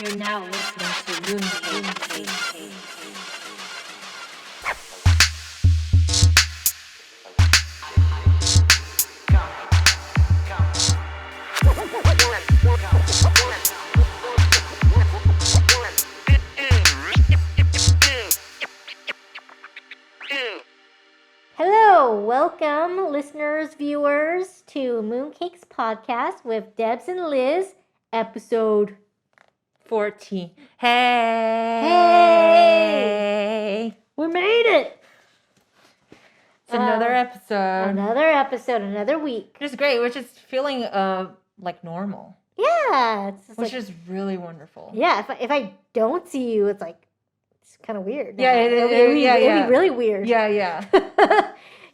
You're now listening to Mooncakes. Hello, welcome listeners, viewers to Mooncakes podcast with Debbs and Liz, episode 14. Hey! We made it! It's another episode. Another week. Which is great. We're just feeling like normal. Yeah. Which is really wonderful. Yeah, if I don't see you, it's like, it's kind of weird. Yeah, It'll be really weird. Yeah.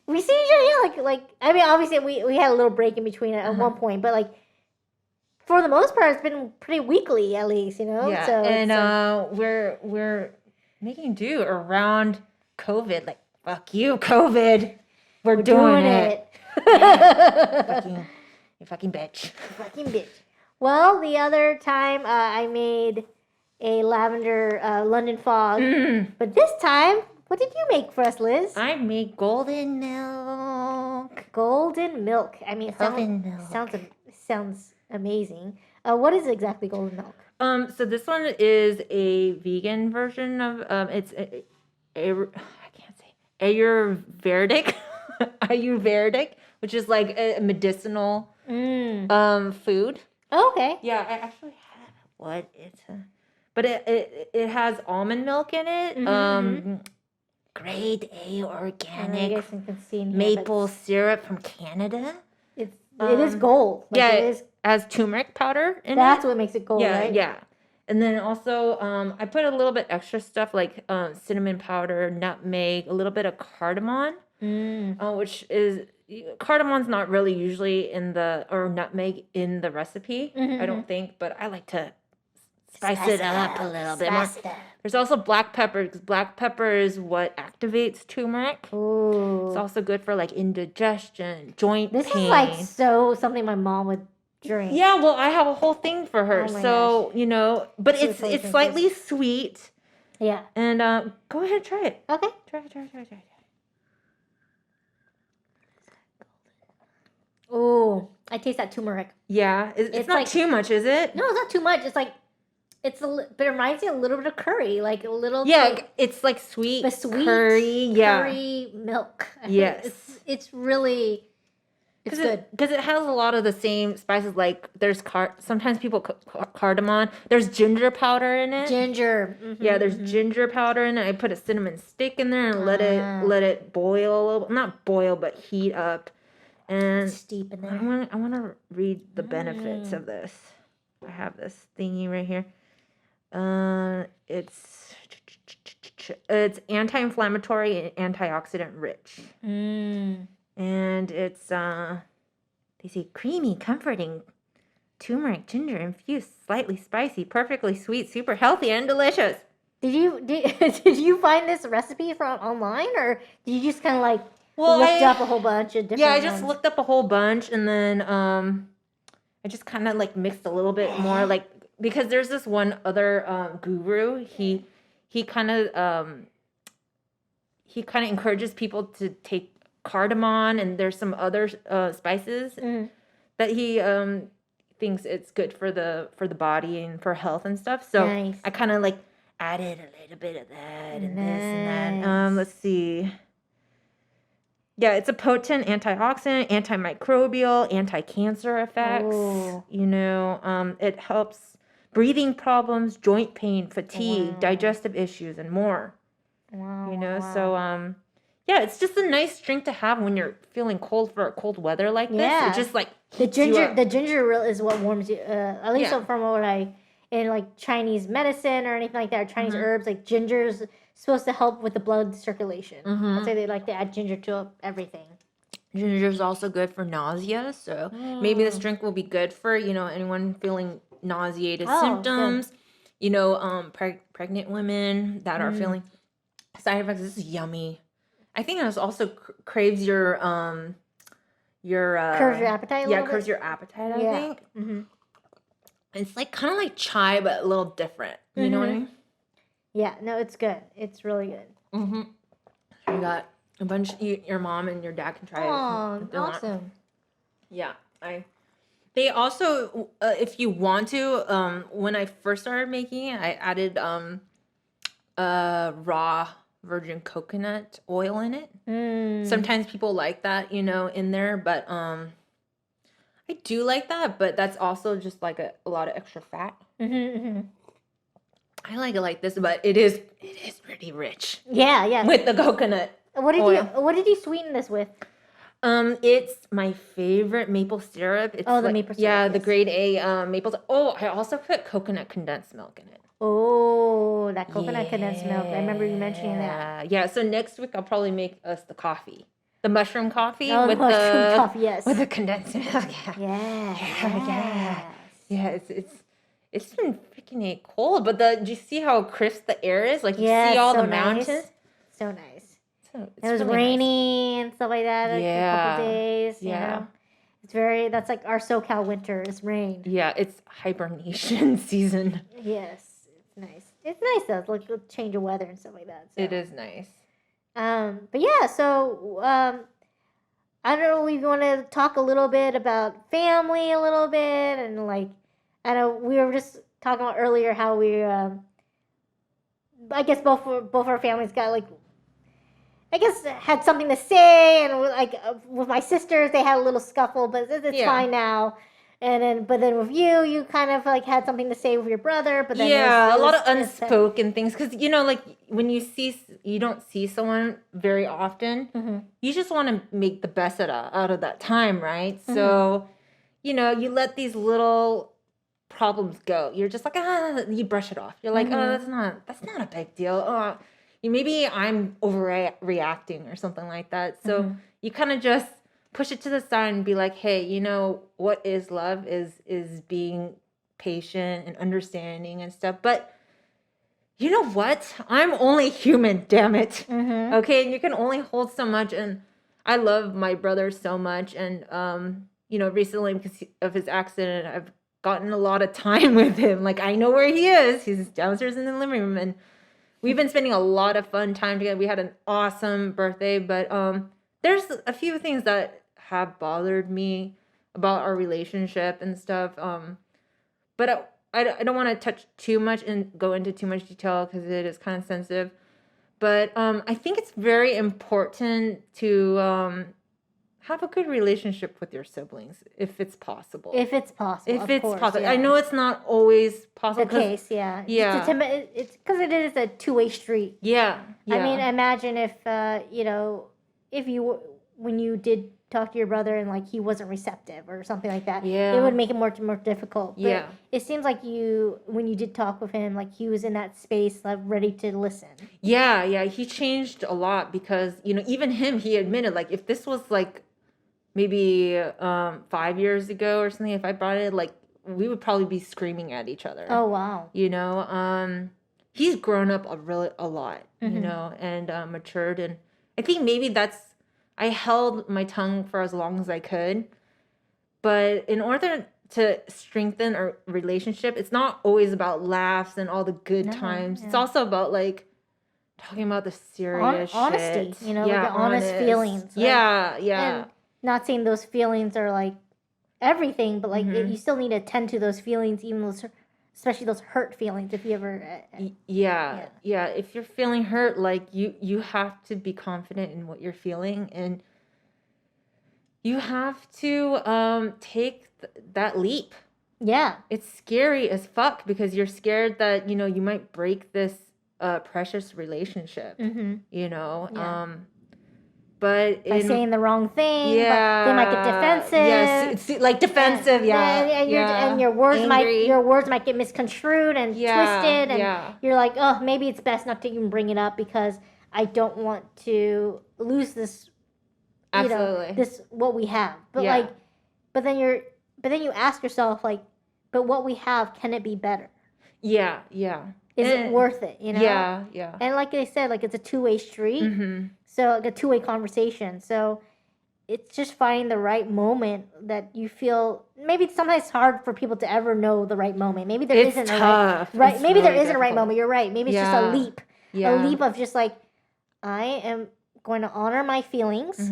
We see each other, I mean, obviously we had a little break in between at one point, but like, for the most part, it's been pretty weekly, at least, you know? Yeah, so and we're making do around COVID. Like, fuck you, COVID. We're doing it. Yeah. You fucking bitch. Fucking bitch. Well, the other time I made a lavender London fog, but this time, what did you make for us, Liz? I made golden milk. Golden milk. I mean, Golden milk. Sounds amazing. What is exactly golden milk? So this one is a vegan version of it's I can't say Ayurvedic, which is like a medicinal food. Oh, okay. Yeah, I actually have but it has almond milk in it. Grade A organic I guess you can see in here, maple syrup from Canada. It is gold. Like, yeah, it has turmeric powder in it. That's what makes it gold, right? Yeah. And then also, I put a little bit extra stuff like cinnamon powder, nutmeg, a little bit of cardamom, which is cardamon's not really usually or nutmeg in the recipe. I don't think, but I like to spice it up a little bit more. There's also black pepper, because black pepper is what activates turmeric. Ooh. It's also good for like indigestion, joint pain. This is like something my mom would drink. Yeah, well, I have a whole thing for her. Oh my so, gosh. you know, but She would it's totally drink slightly sweet. Yeah. And go ahead, try it. Okay. Try. Ooh, I taste that turmeric. Yeah, it's not like, too much, is it? No, it's not too much. It's like, but it reminds me a little bit of curry, like a little. Yeah, like, it's like sweet, the sweet curry. Yeah, curry milk. Yes, it's really. It's good because it has a lot of the same spices. Like there's sometimes people cook cardamom. There's ginger powder in it. Ginger. Yeah, there's ginger powder in it. I put a cinnamon stick in there and let it boil a little. Not boil, but heat up. And steep in there. I want to read the benefits of this. I have this thingy right here. It's anti-inflammatory and antioxidant rich. And it's they say creamy, comforting, turmeric, ginger infused, slightly spicy, perfectly sweet, super healthy, and delicious. Did you find this recipe from online, or did you just kind of like looked up a whole bunch of different? Yeah, I just looked up a whole bunch, and then I just kind of like mixed a little bit more, like because there's this one other guru. He kind of encourages people to take cardamom, and there's some other spices that he thinks it's good for the body and for health and stuff. So nice. I kind of like added a little bit of that and this and that. Let's see. Yeah, it's a potent antioxidant, antimicrobial, anti-cancer effects. Ooh. You know, it helps breathing problems, joint pain, fatigue, digestive issues, and more. Wow. You know, so yeah, it's just a nice drink to have when you're feeling cold for cold weather like this. Yeah. It just like the ginger is what warms you. At least from what in like Chinese medicine or anything like that, or Chinese herbs, like ginger's supposed to help with the blood circulation. That's why they like to add ginger to everything. Ginger is also good for nausea, so maybe this drink will be good for anyone feeling nauseated symptoms. Good. You know, pregnant women that are feeling side effects. This is yummy. I think it also craves your curves your appetite. Curves your appetite. I think. It's like kind of like chai, but a little different. You know what I mean? Yeah, no, it's good. It's really good. Mm-hmm. You got a bunch. Your mom and your dad can try it. If they want. Awesome. Yeah, They also, if you want to, when I first started making it, I added raw virgin coconut oil in it. Sometimes people like that, in there, but I do like that, but that's also just like a lot of extra fat. I like it like this, but it is pretty rich. Yeah. With the coconut. What did you sweeten this with? It's my favorite maple syrup. It's the maple syrup. Yeah, the grade A maple. Oh, I also put coconut condensed milk in it. Oh, that coconut condensed milk. I remember you mentioning that. Yeah. So next week I'll probably make us the coffee, the mushroom coffee with mushroom coffee. Yes, with the condensed milk. Yeah. It's been freaking cold, but do you see how crisp the air is? Like you see all the mountains. So nice. It was really rainy and stuff like that. Like a couple days. Yeah. It's that's like our SoCal winter is rain. Yeah, it's hibernation season. Yes, it's nice. It's nice though. It's like a change of weather and stuff like that. So. It is nice. But yeah, so I don't know if you want to talk a little bit about family a little bit and like I know we were just talking about earlier how we I guess both our families got like had something to say, and like with my sisters they had a little scuffle, but it's fine now. And then with you kind of like had something to say with your brother, but then a lot of unspoken things because like when you don't see someone very often, you just want to make the best out of that time, right? So you let these little problems go. You're just like you brush it off. You're like that's not a big deal. Maybe I'm overreacting or something like that. So you kind of just push it to the side and be like, hey, what is love is being patient and understanding and stuff. But you know what? I'm only human, damn it. Okay, and you can only hold so much. And I love my brother so much. And recently because of his accident, I've gotten a lot of time with him. Like I know where he is. He's downstairs in the living room, and we've been spending a lot of fun time together. We had an awesome birthday, but there's a few things that have bothered me about our relationship and stuff. But I don't want to touch too much and go into too much detail because it is kind of sensitive. But I think it's very important to have a good relationship with your siblings if it's possible. If it's possible. Yeah. I know it's not always possible. The case, yeah. Yeah. It's because it is a two-way street. Yeah. I mean, imagine if, when you did talk to your brother and like he wasn't receptive or something like that, it would make it more difficult. But it seems like when you did talk with him, like he was in that space, like ready to listen. Yeah, he changed a lot because even him, he admitted like if this was like maybe 5 years ago or something, if I brought it, like we would probably be screaming at each other. Oh wow. He's grown up a lot, and matured, and I think maybe I held my tongue for as long as I could, but in order to strengthen our relationship, it's not always about laughs and all the good times. It's also about like talking about the serious honesty, shit. Like the honest feelings. Right? Yeah. And not saying those feelings are like everything, but like you still need to tend to those feelings, even those, especially those hurt feelings. If you ever, if you're feeling hurt, like you have to be confident in what you're feeling, and you have to take that leap. Yeah, it's scary as fuck because you're scared that you might break this precious relationship. But by saying the wrong thing, they might get defensive. Yes, it's like defensive. And your words might get misconstrued and twisted, and you're like, oh, maybe it's best not to even bring it up because I don't want to lose this. Absolutely. This what we have, but but then you ask yourself like, but what we have, can it be better? Yeah. Is it worth it? Yeah. And like I said, like it's a two-way street. So like a two-way conversation. So it's just finding the right moment that you feel. Maybe sometimes it's hard for people to ever know the right moment. Maybe there It's isn't tough. a right. It's Maybe there really isn't a right difficult. moment. You're right. Maybe it's just Yeah. a leap. Yeah. A leap of just like, I am going to honor my feelings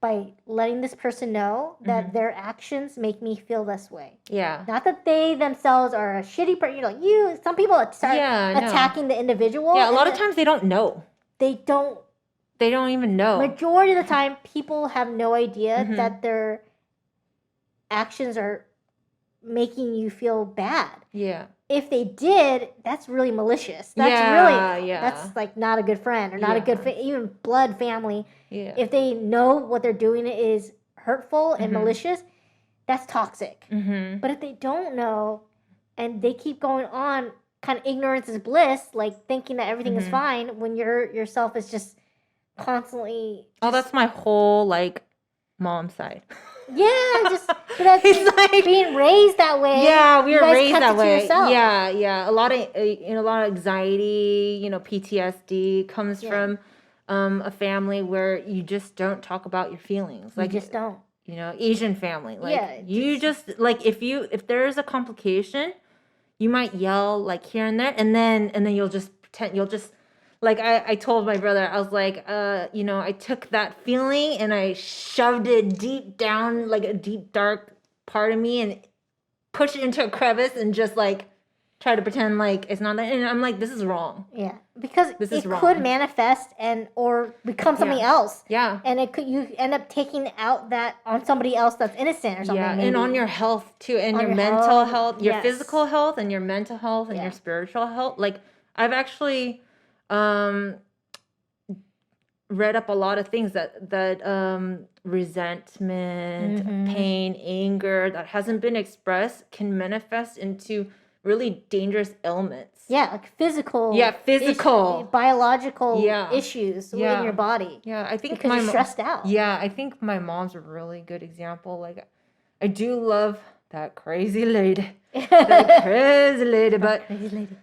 by letting this person know that their actions make me feel this way. Yeah. Not that they themselves are a shitty person. You're like, some people start attacking the individual. Yeah, a lot of times they don't know. They don't. They don't even know. Majority of the time, people have no idea that their actions are making you feel bad. Yeah. If they did, that's really malicious. That's that's like not a good friend or not a good even blood family. Yeah. If they know what they're doing is hurtful and malicious, that's toxic. But if they don't know and they keep going on, kind of ignorance is bliss, like thinking that everything is fine when yourself is just constantly. That's my whole like mom side. Yeah, just that's It's like being raised that way. Yeah, we were raised kept that it to way. yourself. Yeah. A lot of anxiety, PTSD comes from a family where you just don't talk about your feelings. Like you just don't. Asian family. Like you just like if there's a complication, you might yell like here and there, and then you'll just pretend like I told my brother, I was like, I took that feeling and I shoved it deep down, like a deep dark part of me, and pushed it into a crevice and just like try to pretend like it's not that. And I'm like, this is wrong. Yeah, because it wrong. could manifest or become something else. Yeah, and you end up taking out that on somebody else that's innocent or something. Yeah, maybe. and on your health too, and On your your mental health, health, your yes. physical health, and your mental health, and your spiritual health. Like I've actually read up a lot of things that resentment, pain, anger that hasn't been expressed can manifest into really dangerous ailments. Yeah, like physical. Yeah, physical. Biological issues in your body. Yeah, I think because you're stressed out. Yeah, I think my mom's a really good example. Like, I do love that crazy lady. That crazy lady. But, crazy lady.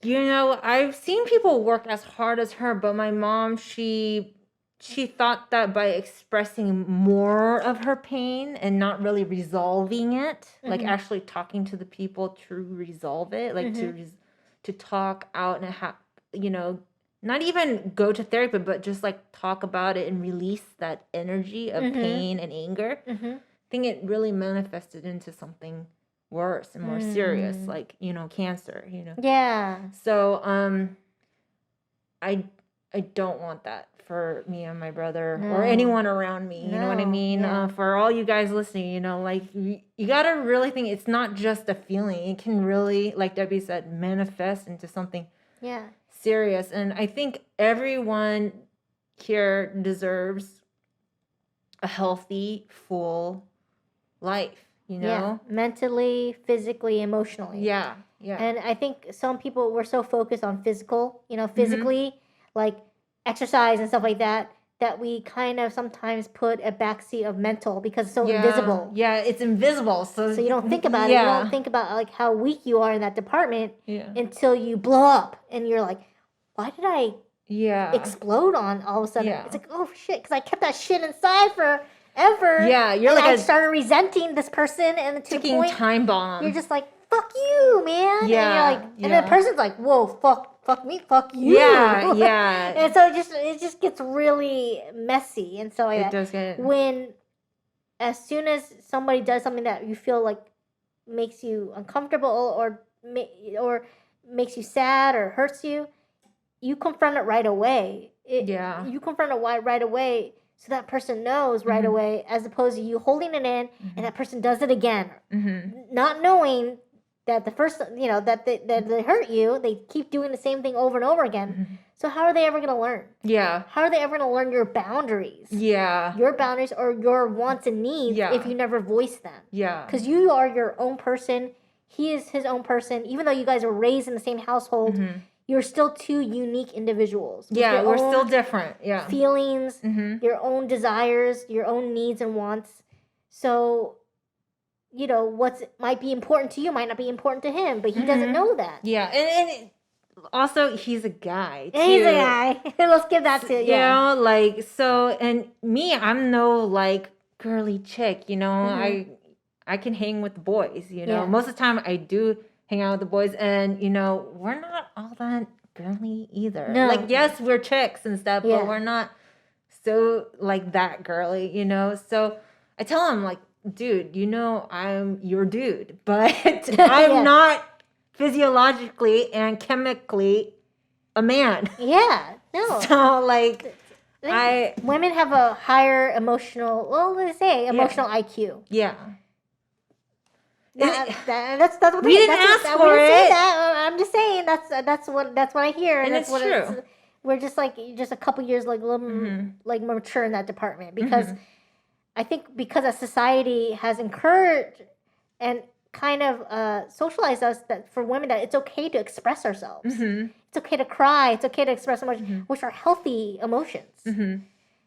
I've seen people work as hard as her, but my mom, she thought that by expressing more of her pain and not really resolving it, like actually talking to the people to resolve it, like to talk out and not even go to therapy, but just like talk about it and release that energy of pain and anger. I think it really manifested into something worse and more serious, like cancer. Yeah. So I don't want that for me and my brother or anyone around me. You know what I mean? Yeah. For all you guys listening, like you gotta really think it's not just a feeling. It can really, like Debbie said, manifest into something serious. And I think everyone here deserves a healthy, full life. Yeah, mentally, physically, emotionally. Yeah. And I think some people were so focused on physical, physically, like exercise and stuff like that we kind of sometimes put a backseat of mental because it's so invisible. Yeah, it's invisible. So you don't think about it. You don't think about like how weak you are in that department until you blow up and you're like, why did I explode on all of a sudden? It's like, oh shit, because I kept that shit inside forever. Yeah, you're and like I started resenting this person and to the ticking point time bomb. you're just like, fuck you, man. Yeah, and you're like, and the person's like, whoa, fuck me, fuck you. Yeah. And so it just gets really messy. And so it does get as soon as somebody does something that you feel like makes you uncomfortable or makes you sad or hurts you, you confront it right away. You confront it right away. So that person knows right away, as opposed to you holding it in and that person does it again, not knowing that the first, that they hurt you. They keep doing the same thing over and over again. So how are they ever going to learn? Yeah. How are they ever going to learn your boundaries? Yeah. Your boundaries or your wants and needs if you never voice them. Yeah. Because you are your own person. He is his own person. Even though you guys were raised in the same household, you're still two unique individuals. Yeah, we're still different. Yeah. Feelings, your own desires, your own needs and wants. So, what might be important to you might not be important to him, but he doesn't know that. Yeah, and also he's a guy too. He's a guy. Let's give that to You know, like, so, and me, I'm no like girly chick, you know. I can hang with the boys, you know. Yeah. Most of the time I do hang out with the boys, and you know, we're not all that girly either. No. Like, yes, we're chicks and stuff, Yeah. but we're not so like that girly, you know. So I tell him, like, dude, you know, I'm your dude, but I'm Yeah. not physiologically and chemically a man. Yeah. No. So like, Women have a higher emotional, well, let's say emotional IQ. yeah. That's what We didn't ask for we didn't say it. that. I'm just saying that's what I hear, And that's it's what true. we're just a couple years like a little like more mature in that department, because I think because a society has encouraged and kind of socialized us that for women that it's okay to express ourselves. It's okay to cry. It's okay to express emotions, which are healthy emotions. It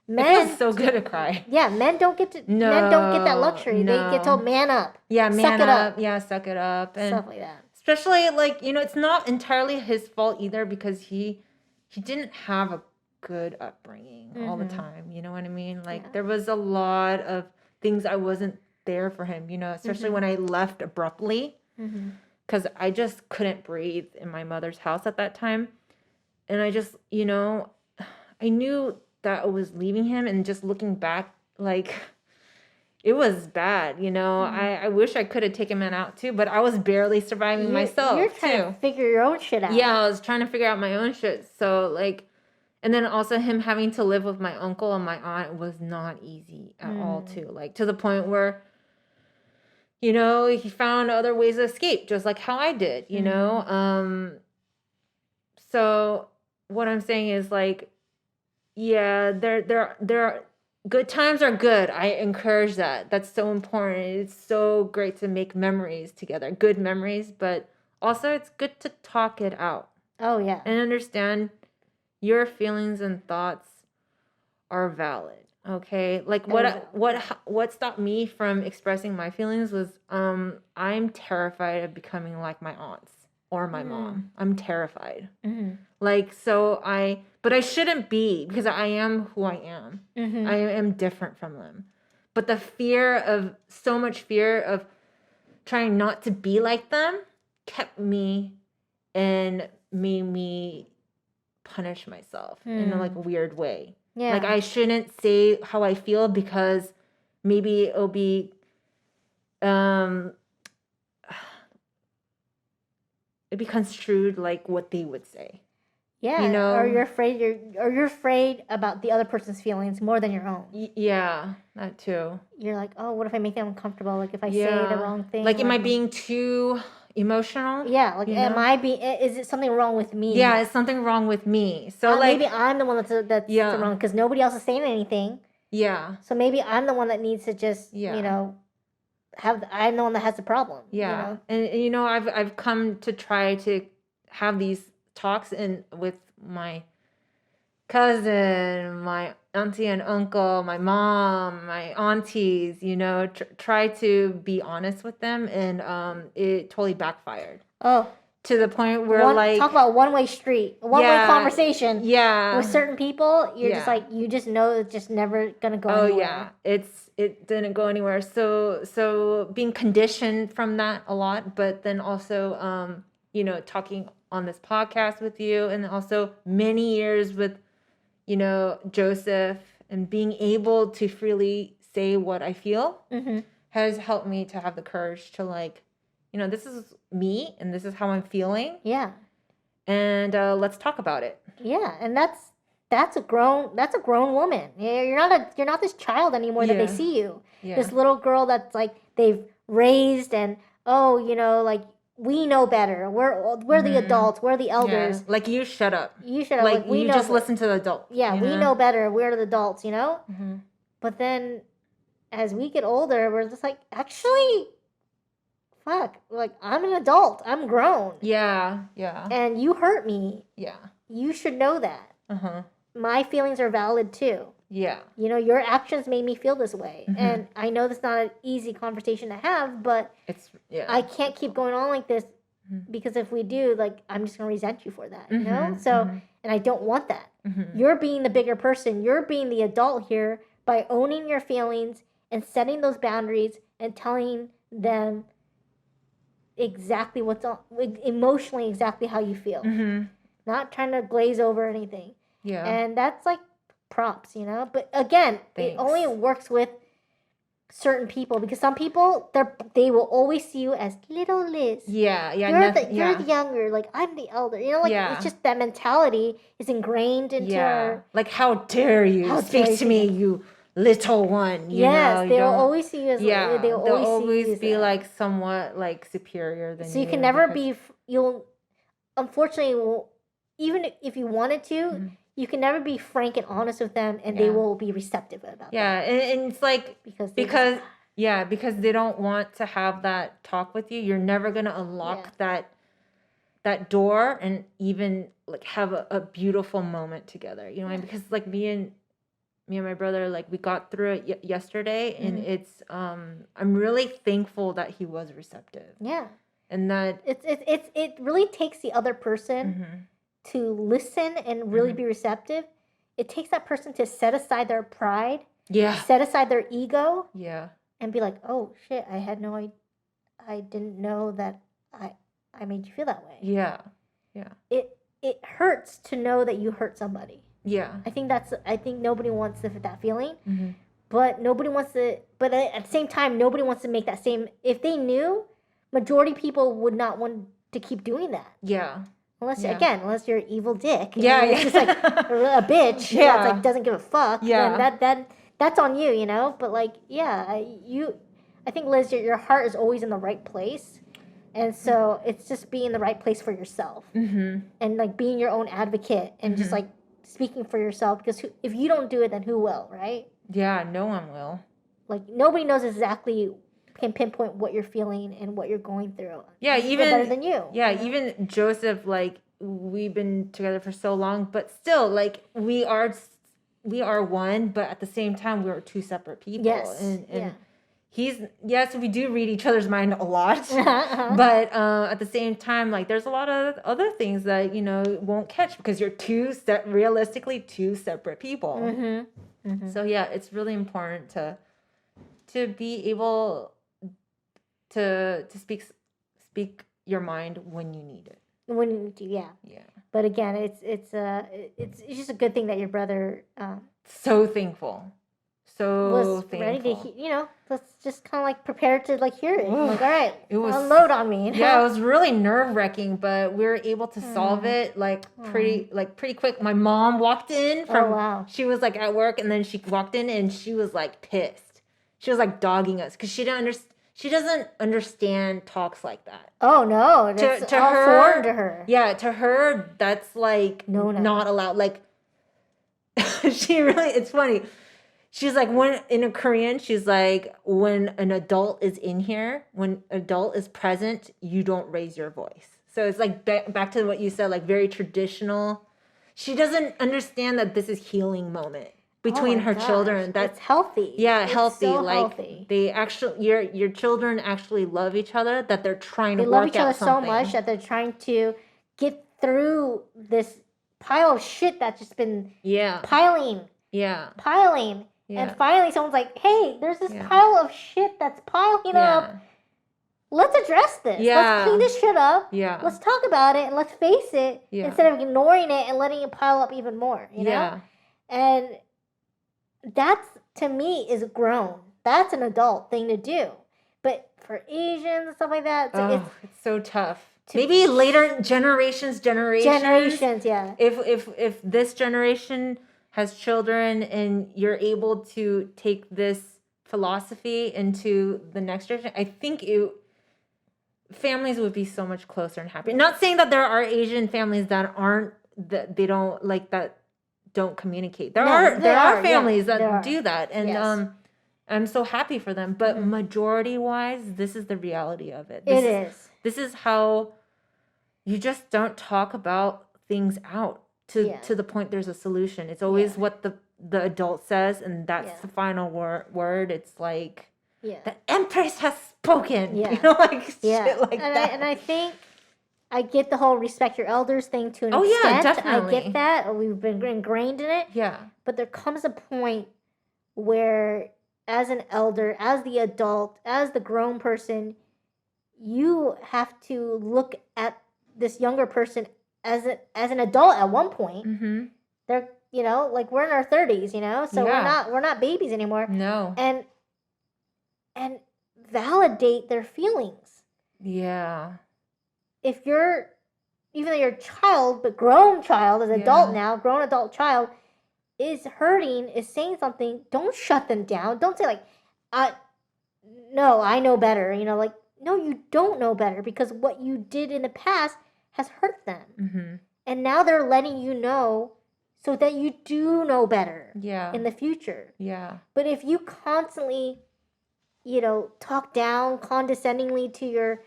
feels so good to cry. Yeah, men don't get that luxury. They get told man up. Yeah, man suck it up. Yeah, suck it up. And Stuff like that. especially, like, you know, it's not entirely his fault either, because he didn't have a good upbringing all the time. You know what I mean? Like, there was a lot of things I wasn't there for him, you know, especially when I left abruptly, because I just couldn't breathe in my mother's house at that time. And I just, you know, I knew that I was leaving him, and just looking back, like, it was bad, you know. I wish I could have taken him out too, but I was barely surviving myself. You're trying to figure your own shit out. Yeah, I was trying to figure out my own shit. So like, and then also him having to live with my uncle and my aunt was not easy at all too. Like, to the point where, you know, he found other ways to escape, just like how I did, you know. So what I'm saying is, like, yeah, there are good times are good. I encourage that. That's so important. It's so great to make memories together, good memories, but also it's good to talk it out. Oh yeah. And understand your feelings and thoughts are valid. Okay? Like, what stopped me from expressing my feelings was I'm terrified of becoming like my aunts or my mom. I'm terrified. Like, so but I shouldn't be, because I am who I am. I am different from them. But the so much fear of trying not to be like them kept me and made me punish myself in a, like, weird way. Yeah. Like, I shouldn't say how I feel, because maybe it'll be it be construed like what they would say. Yeah, you know, or you're afraid about the other person's feelings more than your own. Yeah, that too. You're like, oh, what if I make them uncomfortable? Like, if I say the wrong thing. Like, am I being too emotional? Yeah, like, is it something wrong with me? Yeah, is something wrong with me? So like, maybe I'm the one that's wrong, because nobody else is saying anything. Yeah. So maybe I'm the one that needs to just, you know, I'm the one that has the problem. Yeah. You know? And you know, I've come to try to have these talks with my cousin, my auntie and uncle, my mom, my aunties, you know, try to be honest with them, and it totally backfired. Oh. To the point where, like, talk about one-way street, one-way conversation. Yeah. With certain people, you're just like, you just know it's just never gonna go anywhere. Oh yeah, it didn't go anywhere. So being conditioned from that a lot, but then also you know, talking on this podcast with you, and also many years with, you know, Joseph, and being able to freely say what I feel has helped me to have the courage to, like, you know, this is me and this is how I'm feeling. Yeah. And let's talk about it. Yeah, and that's a grown woman. You're not this child anymore that they see you. Yeah. This little girl that's like they've raised, and you know, like, we know better. We're the adults. We're the elders. Yeah. Like, you shut up. You shut up. Like, we you know just listen to the adult. Yeah, we know better. We're the adults, you know? But then as we get older, we're just like, actually, fuck. Like, I'm an adult. I'm grown. Yeah, yeah. And you hurt me. Yeah. You should know that. My feelings are valid too. Yeah. You know, your actions made me feel this way. And I know that's not an easy conversation to have, but It's, yeah. I can't keep going on like this Because if we do, like, I'm just going to resent you for that, you know? So, and I don't want that. You're being the bigger person. You're being the adult here by owning your feelings and setting those boundaries and telling them exactly what's on, emotionally exactly how you feel. Not trying to glaze over anything. Yeah. And that's like props, you know? But again, it only works with certain people because some people they will always see you as little Liz. Yeah. You're the younger, like I'm the elder. You know, like it's just that mentality is ingrained into our, like how dare you speak to me, you little one. You know, they'll always see you as they'll always be like somewhat like superior than you. So you can never be unfortunately even if you wanted to, you can never be frank and honest with them, and they will be receptive about that. And it's like because they don't want to have that talk with you. You're never gonna unlock that door and even like have a beautiful moment together. You know, because like me and my brother, like we got through it yesterday, and it's I'm really thankful that he was receptive. Yeah, and that it really takes the other person to listen and really be receptive. It takes that person to set aside their pride, set aside their ego, and be like, oh shit, I didn't know that I made you feel that way. It hurts to know that you hurt somebody. I think nobody wants that feeling, but nobody wants to. But at the same time, nobody wants to make that same. If they knew, majority of people would not want to keep doing that. Unless you're an evil dick. It's just like a bitch that's like doesn't give a fuck. Then that's on you, you know. But like, I think Liz, your heart is always in the right place, and so it's just being in the right place for yourself, and like being your own advocate, and just like speaking for yourself. Because if you don't do it, then who will, right? Yeah, no one will. Like nobody knows exactly. Can pinpoint what you're feeling and what you're going through. Even better than you. Even Joseph, like we've been together for so long, but still, like we are one, but at the same time, we are two separate people. Yes, and we do read each other's mind a lot, but at the same time, like there's a lot of other things that won't catch because you're realistically two separate people. So it's really important to be able to speak your mind when you need it. But again, it's just a good thing that your brother so thankful, was thankful. Ready to let's just kind of like prepare to like hear it. Like, all right, it was unload on me. It was really nerve-wracking, but we were able to solve it pretty quick. My mom walked in from she was like at work, and then she walked in and she was like pissed. She was like dogging us because she doesn't understand talks like that. Oh no, that's to all her, foreign to her. Yeah, to her that's like not allowed. Like it's funny. She's like, when in a Korean, she's like, when an adult is in here, when adult is present, you don't raise your voice. So it's like back to what you said, like very traditional. She doesn't understand that this is healing moment between her children. That's healthy. Yeah, it's healthy. So like healthy. They actually, your children actually love each other. That they're trying to work out something. They love each other so much that they're trying to get through this pile of shit that's just been piling. And finally, someone's like, "Hey, there's this pile of shit that's piling up. Let's address this. Let's clean this shit up. Let's talk about it and let's face it instead of ignoring it and letting it pile up even more. You know, and that's to me is grown. That's an adult thing to do. But for Asians and stuff like that, it's so tough. Maybe later generations. Yeah. If this generation has children and you're able to take this philosophy into the next generation, I think families would be so much closer and happier. Not saying that there are Asian families that don't communicate. There are families that do that, and I'm so happy for them. But majority wise, this is the reality of it. This is how you just don't talk about things out to the point there's a solution. It's always what the adult says, and that's the final word. It's like the Empress has spoken. Shit like that. And I think I get the whole respect your elders thing to an Oh, yeah, extent. definitely. I get that. We've been ingrained in it. Yeah. But there comes a point where, as an elder, as the adult, as the grown person, you have to look at this younger person as an adult at one point. Mm-hmm. They're, you know, like we're in our 30s, you know, so Yeah. we're not babies anymore. No. And validate their feelings. Yeah. If you're, even though you're a child, but grown child, as an adult Yeah. now, grown adult child, is hurting, is saying something, don't shut them down. Don't say like, no, I know better. You know, like, no, you don't know better, because what you did in the past has hurt them. Mm-hmm. And now they're letting you know so that you do know better Yeah. in the future. Yeah. But if you constantly, you know, talk down condescendingly to your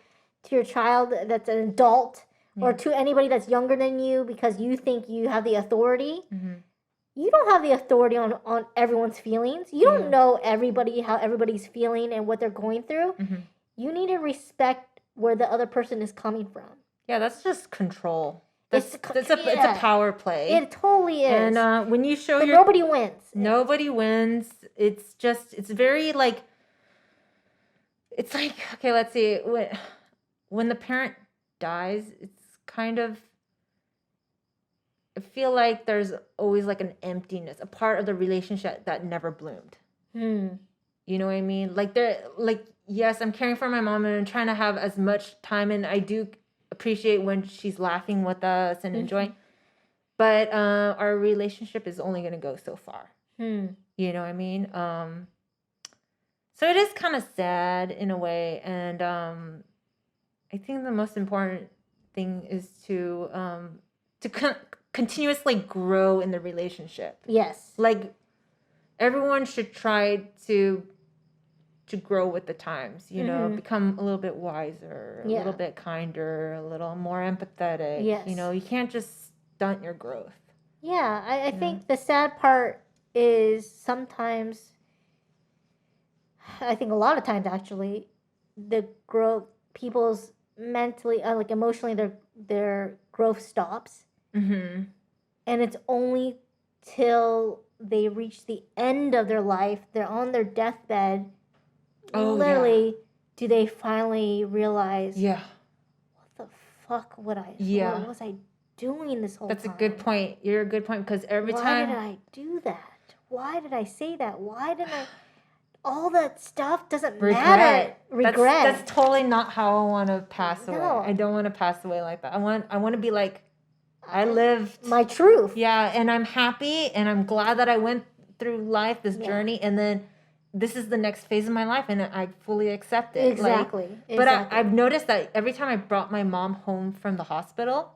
child that's an adult, or to anybody that's younger than you because you think you have the authority, Mm-hmm. you don't have the authority on everyone's feelings. You don't know how everybody's feeling and what they're going through. Mm-hmm. You need to respect where the other person is coming from. Yeah, that's just control. It's It's a power play. It totally is. And when you show but your nobody wins. nobody wins. It's very like, it's like, okay, let's see, when the parent dies, it's kind of, I feel like there's always like an emptiness, a part of the relationship that never bloomed. You know what I mean? Like yes, I'm caring for my mom and I'm trying to have as much time, and I do appreciate when she's laughing with us and enjoying, but our relationship is only going to go so far. You know what I mean? So it is kind of sad in a way, and I think the most important thing is to continuously grow in the relationship. Yes. Like, everyone should try to grow with the times, you know, become a little bit wiser, a little bit kinder, a little more empathetic. Yes. You know, you can't just stunt your growth. Yeah, I think the sad part is sometimes, I think a lot of times actually, the growth, people's mentally, like emotionally, their growth stops. Mm-hmm. And it's only till they reach the end of their life, they're on their deathbed, literally, do they finally realize, what the fuck what was I doing this whole time? That's a good point. You're a good point, because every time... Why did I do that? Why did I say that? Why did I... All that stuff doesn't matter. Regret. That's totally not how I want to pass away. No. I don't want to pass away like that. I want to be like, I lived my truth. Yeah, and I'm happy, and I'm glad that I went through life, this journey, and then this is the next phase of my life, and I fully accept it. Exactly. But I've noticed that every time I brought my mom home from the hospital,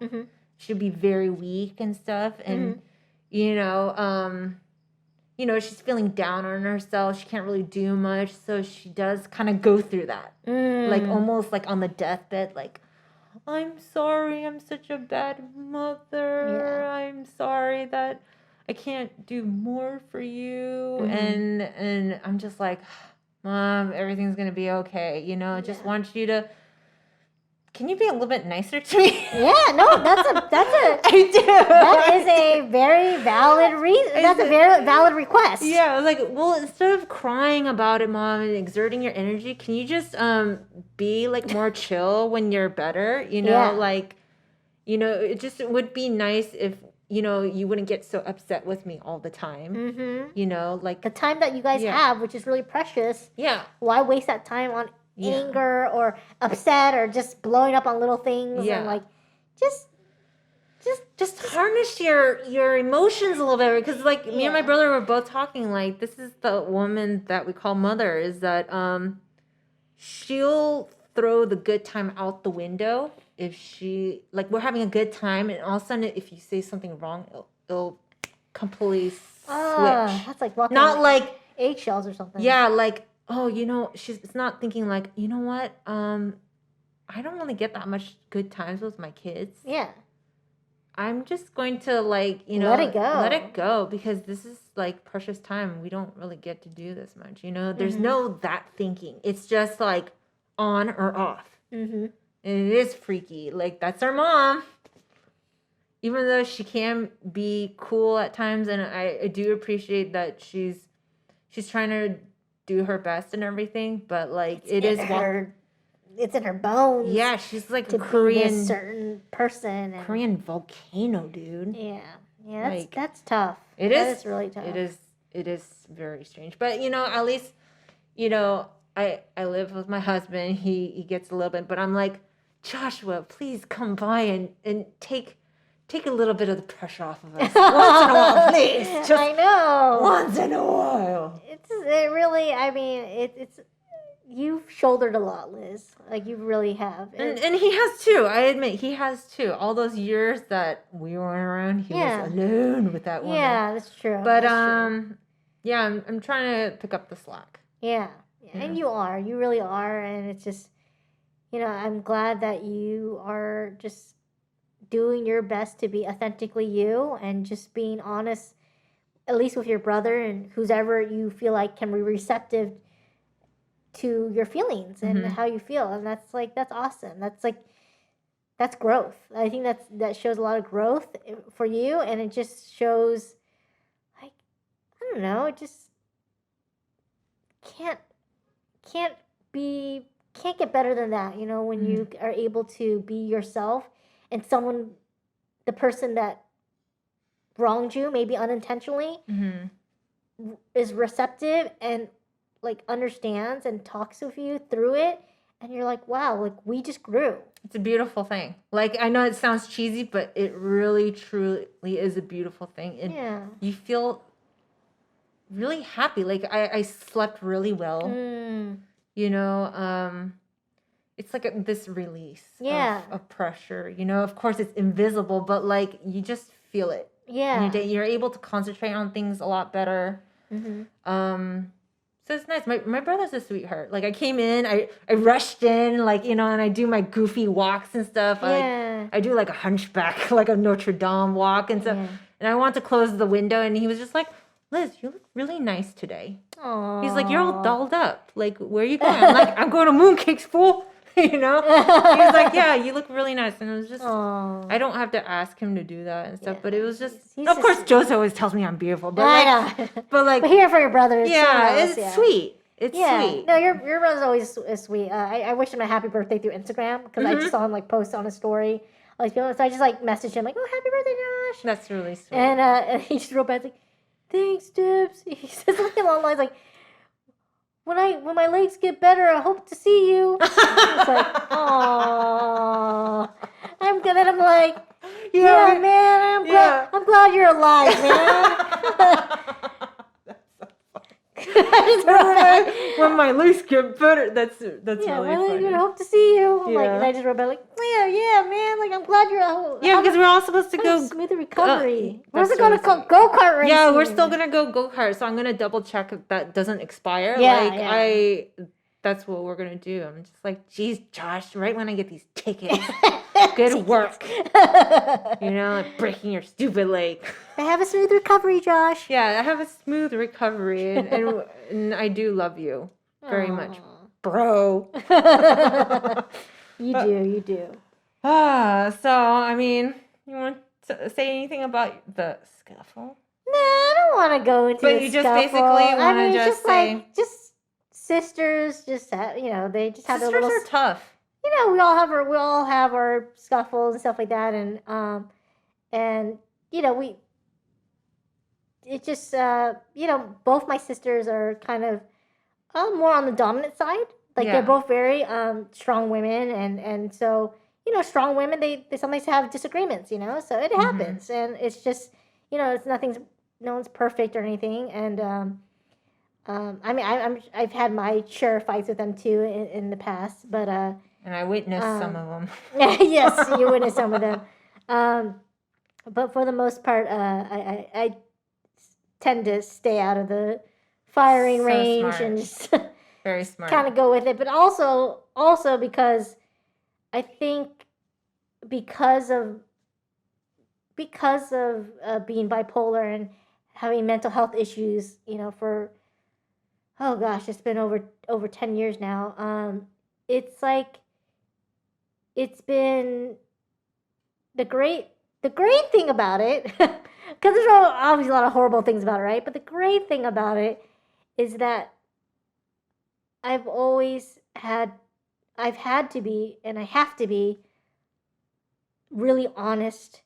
she'd be very weak and stuff, and you know, she's feeling down on herself. She can't really do much, so she does kind of go through that, like almost like on the deathbed, like, I'm sorry, I'm such a bad mother. Yeah. I'm sorry that I can't do more for you. And I'm just like, Mom, everything's going to be okay. You know, I just want you to, can you be a little bit nicer to me? Yeah, no, that's a I do. That is a very valid reason. That's a very valid request. Yeah, I was like, well, instead of crying about it, Mom, and exerting your energy, can you just be like more chill when you're better? You know, like, you know, it just would be nice if, you know, you wouldn't get so upset with me all the time. You know, like the time that you guys have, which is really precious. Yeah. Why waste that time on anger or upset or just blowing up on little things? And like, just harness your emotions a little bit, because like me and my brother were both talking, like, this is the woman that we call mother, is that she'll throw the good time out the window if she, like, we're having a good time, and all of a sudden if you say something wrong, it'll completely switch. That's like walking not like eggshells or something. Yeah, like, oh, you know, it's not thinking like, you know what, I don't really get that much good times with my kids. Yeah. I'm just going to, like, you know, let it go, because this is like precious time. We don't really get to do this much, you know. There's no that thinking. It's just like on or off. And And it is freaky. Like, that's our mom. Even though she can be cool at times, and I do appreciate that she's trying to do her best and everything, but like it's in her bones. Yeah, she's like to a Korean be this certain person. And, Korean volcano, dude. Yeah, Like, that's tough. It That is is really tough. It is very strange. But at least, I live with my husband. He gets a little bit, but I'm like, Joshua, please come by and take a little bit of the pressure off of us once in a while, please. Just I know. once in a while. It really. I mean, it's. You've shouldered a lot, Liz. Like, you really have. And he has too. I admit, he has too. All those years that we weren't around, he was alone with that woman. Yeah, that's true. But that's true. yeah, I'm trying to pick up the slack. Yeah, and you are. You really are, and it's just, I'm glad that you are just doing your best to be authentically you and just being honest, at least with your brother and whoever you feel like can be receptive to your feelings and how you feel. And that's awesome. That's growth. I think that shows a lot of growth for you, and it just shows, like, I don't know, it just can't get better than that, when you are able to be yourself, and the person that wronged you, maybe unintentionally, is receptive and like understands and talks with you through it, and you're like, wow, like, we just grew. It's a beautiful thing. Like, I know it sounds cheesy, but it really truly is a beautiful thing. And you feel really happy. Like, I slept really well. It's like this release of pressure. Of course it's invisible, but like, you just feel it. Yeah. You're able to concentrate on things a lot better. So it's nice. My brother's a sweetheart. Like, I came in, I rushed in, like, and I do my goofy walks and stuff. I do like a hunchback, like a Notre Dame walk and stuff. And I want to close the window, and he was just like, Liz, you look really nice today. Aww. He's like, you're all dolled up. Like, where are you going? I'm like, I'm going to mooncakes, fool. He's like, yeah, you look really nice. And it was just, I don't have to ask him to do that and stuff, but it was just, of course, Joseph always tells me I'm beautiful, but but here for your brother, it's sweet. It's sweet. No, your brother's always sweet. I wish him a happy birthday through Instagram, because I just saw him like post on a story. So I just like messaged him like, oh, happy birthday, Josh. That's really sweet. And he just wrote back like, thanks, Debbs. He says something along the lines like, when my legs get better, I hope to see you. It's like, aww. I'm good. And I'm like, yeah, man, I'm glad you're alive, man. When my legs get better, that's really funny. I hope to see you. I'm like, and I just wrote back like, yeah, man. Like, I'm glad you're. Because we're all supposed to go smooth recovery. We're also going to go-kart racing. Yeah, we're still gonna go kart. So I'm gonna double check if that doesn't expire. That's what we're gonna do. I'm just like, geez, Josh, right when I get these tickets, good work. Like breaking your stupid leg. I have a smooth recovery, Josh. Yeah, I have a smooth recovery, and I do love you very much, bro. You do. So I mean, you want to say anything about the scuffle? No, I don't want to go into. But you just basically want to just say, like, just sisters, just they just have sisters their little. Are tough. We all have our scuffles and stuff like that, and it just both my sisters are kind of more on the dominant side. Like, they're both very strong women, and so strong women, they sometimes have disagreements, so it happens, and it's just no one's perfect or anything, and I mean I've had my share of fights with them too in the past, but and I witnessed some of them. Yes, you witnessed some of them, but for the most part, I tend to stay out of the firing range smart. and just very smart kind of go with it, but also because I think because of being bipolar and having mental health issues, for it's been over 10 years now. It's like it's been the great thing about it, because there's obviously a lot of horrible things about it, right? But the great thing about it is that I've had to be, and I have to be, really honest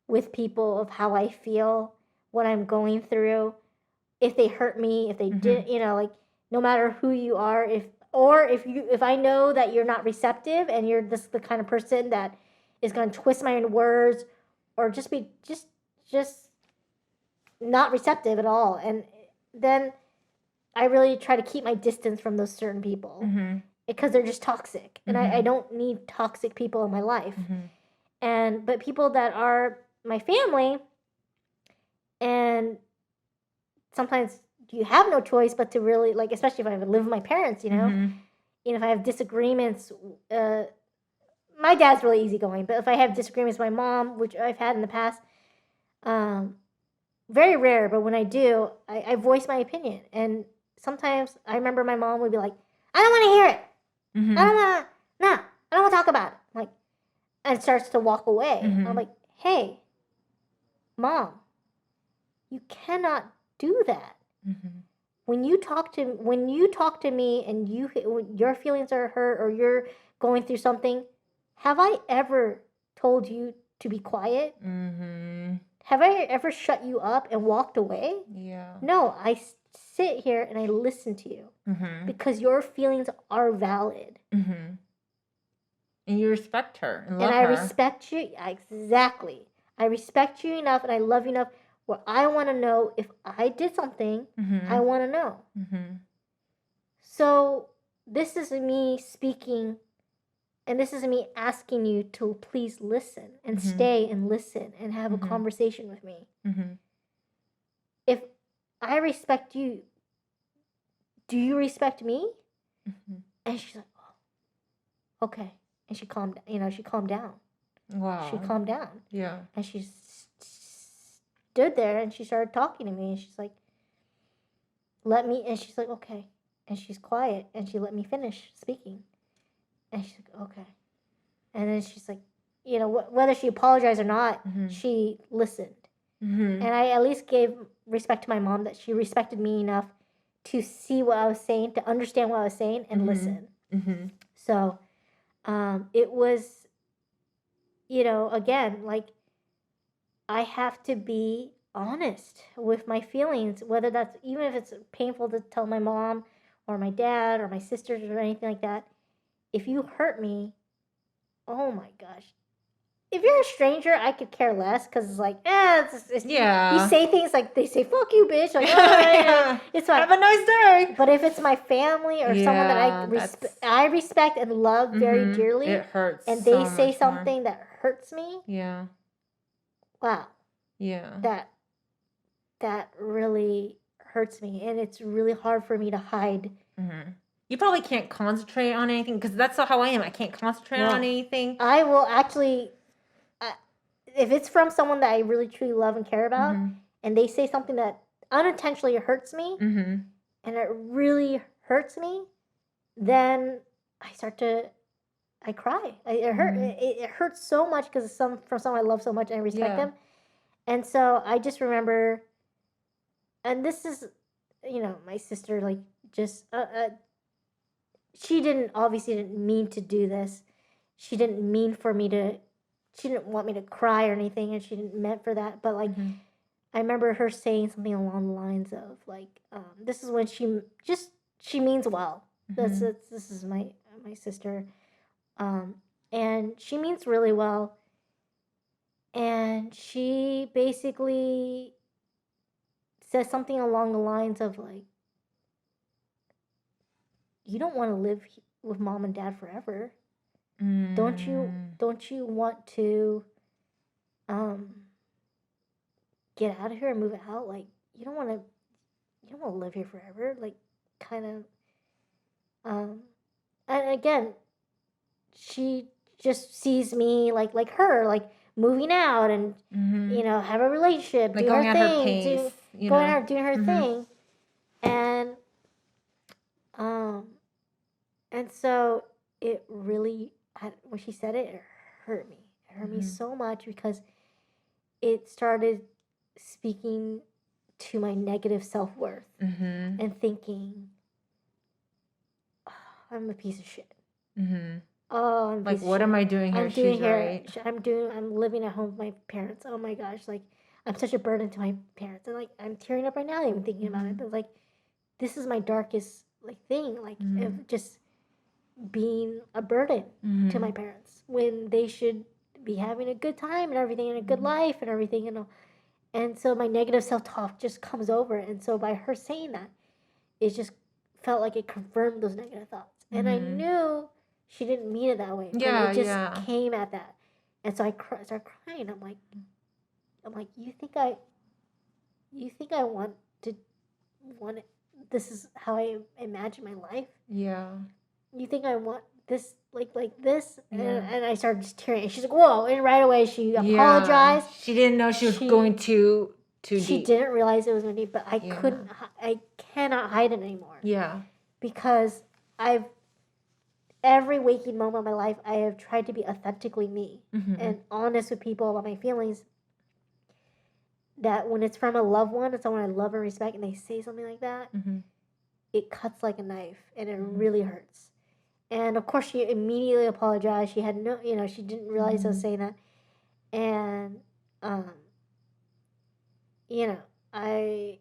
with people of how I feel, what I'm going through, if they hurt me, if they did, like, no matter who you are, if I know that you're not receptive and you're the kind of person that is going to twist my words or just be just not receptive at all, and then I really try to keep my distance from those certain people because they're just toxic, and I don't need toxic people in my life. But people that are my family, and sometimes you have no choice but to really, like, especially if I live with my parents, if I have disagreements, my dad's really easygoing, but if I have disagreements with my mom, which I've had in the past, very rare, but when I do, I voice my opinion. And sometimes I remember my mom would be like, I don't want to hear it. I don't want to talk about it. Like, and starts to walk away. I'm like, hey, Mom, you cannot do that. When you talk to me and your feelings are hurt or you're going through something, have I ever told you to be quiet? Have I ever shut you up and walked away? Yeah. No, I sit here and I listen to you because your feelings are valid. And you respect her and love her. And I respect you. Exactly. I respect you enough and I love you enough where I want to know if I did something, I want to know. So this is me speaking, and this is me asking you to please listen and stay and listen and have a conversation with me. If I respect you, do you respect me? And she's like, oh, okay. And she calmed down. Wow. She calmed down. Yeah. And she stood there and she started talking to me and she's like, and she's like, okay. And she's quiet and she let me finish speaking. And she's like, okay. And then she's like, whether she apologized or not, she listened. And I at least gave respect to my mom that she respected me enough to see what I was saying, to understand what I was saying and listen. So it was, again, like, I have to be honest with my feelings, whether that's, even if it's painful to tell my mom or my dad or my sisters or anything like that. If you hurt me, oh my gosh. If you're a stranger, I could care less because it's like, you say things like, they say, fuck you, bitch. Like, it's fine. Have a nice day. But if it's my family or someone that I respect and love very dearly, it hurts. And they say something that hurts me. Yeah. Wow. Yeah. That really hurts me. And it's really hard for me to hide. You probably can't concentrate on anything because that's how I am. I can't concentrate on anything. I will actually, if it's from someone that I really truly love and care about, and they say something that unintentionally hurts me, and it really hurts me, then I cry. It hurts so much because it's from someone I love so much and I respect them. And so I just remember, and this is, my sister, like, just, she obviously didn't mean to do this. She didn't want me to cry or anything, and she didn't meant for that. But, like, I remember her saying something along the lines of, like, this is when she means well. This is my sister. And she means really well. And she basically says something along the lines of, like, you don't want to live with mom and dad forever. Don't you want to get out of here and move out? Like, you don't want to live here forever. Like, kind of and again, she just sees me like her, like, moving out and have a relationship, like do going her at thing, her pace, going out doing her thing. And so it really when she said it, it hurt me. It hurt me so much because it started speaking to my negative self-worth and thinking, oh, I'm a piece of shit. Oh, I'm a like, piece of what shit. am I doing here? I'm doing She's here. right. I'm living at home with my parents. Oh my gosh, like I'm such a burden to my parents, and like I'm tearing up right now even thinking about it. But like, this is my darkest like thing, like of just being a burden to my parents when they should be having a good time and everything and a good life and everything, you know. And so my negative self-talk just comes over, and so by her saying that, it just felt like it confirmed those negative thoughts, and I knew she didn't mean it that way, but it just came at that, and so I started crying. I'm like, you think I want it, this is how I imagine my life? Yeah. You think I want this like this? And I started just tearing. And she's like, whoa! And right away she apologized. She didn't know she was going too deep. She didn't realize it was going deep, but I cannot hide it anymore. Yeah. Because every waking moment of my life, I have tried to be authentically me and honest with people about my feelings. That when it's from a loved one, it's someone I love and respect, and they say something like that, it cuts like a knife, and it really hurts. And of course, she immediately apologized. She had no, she didn't realize I was saying that. And, I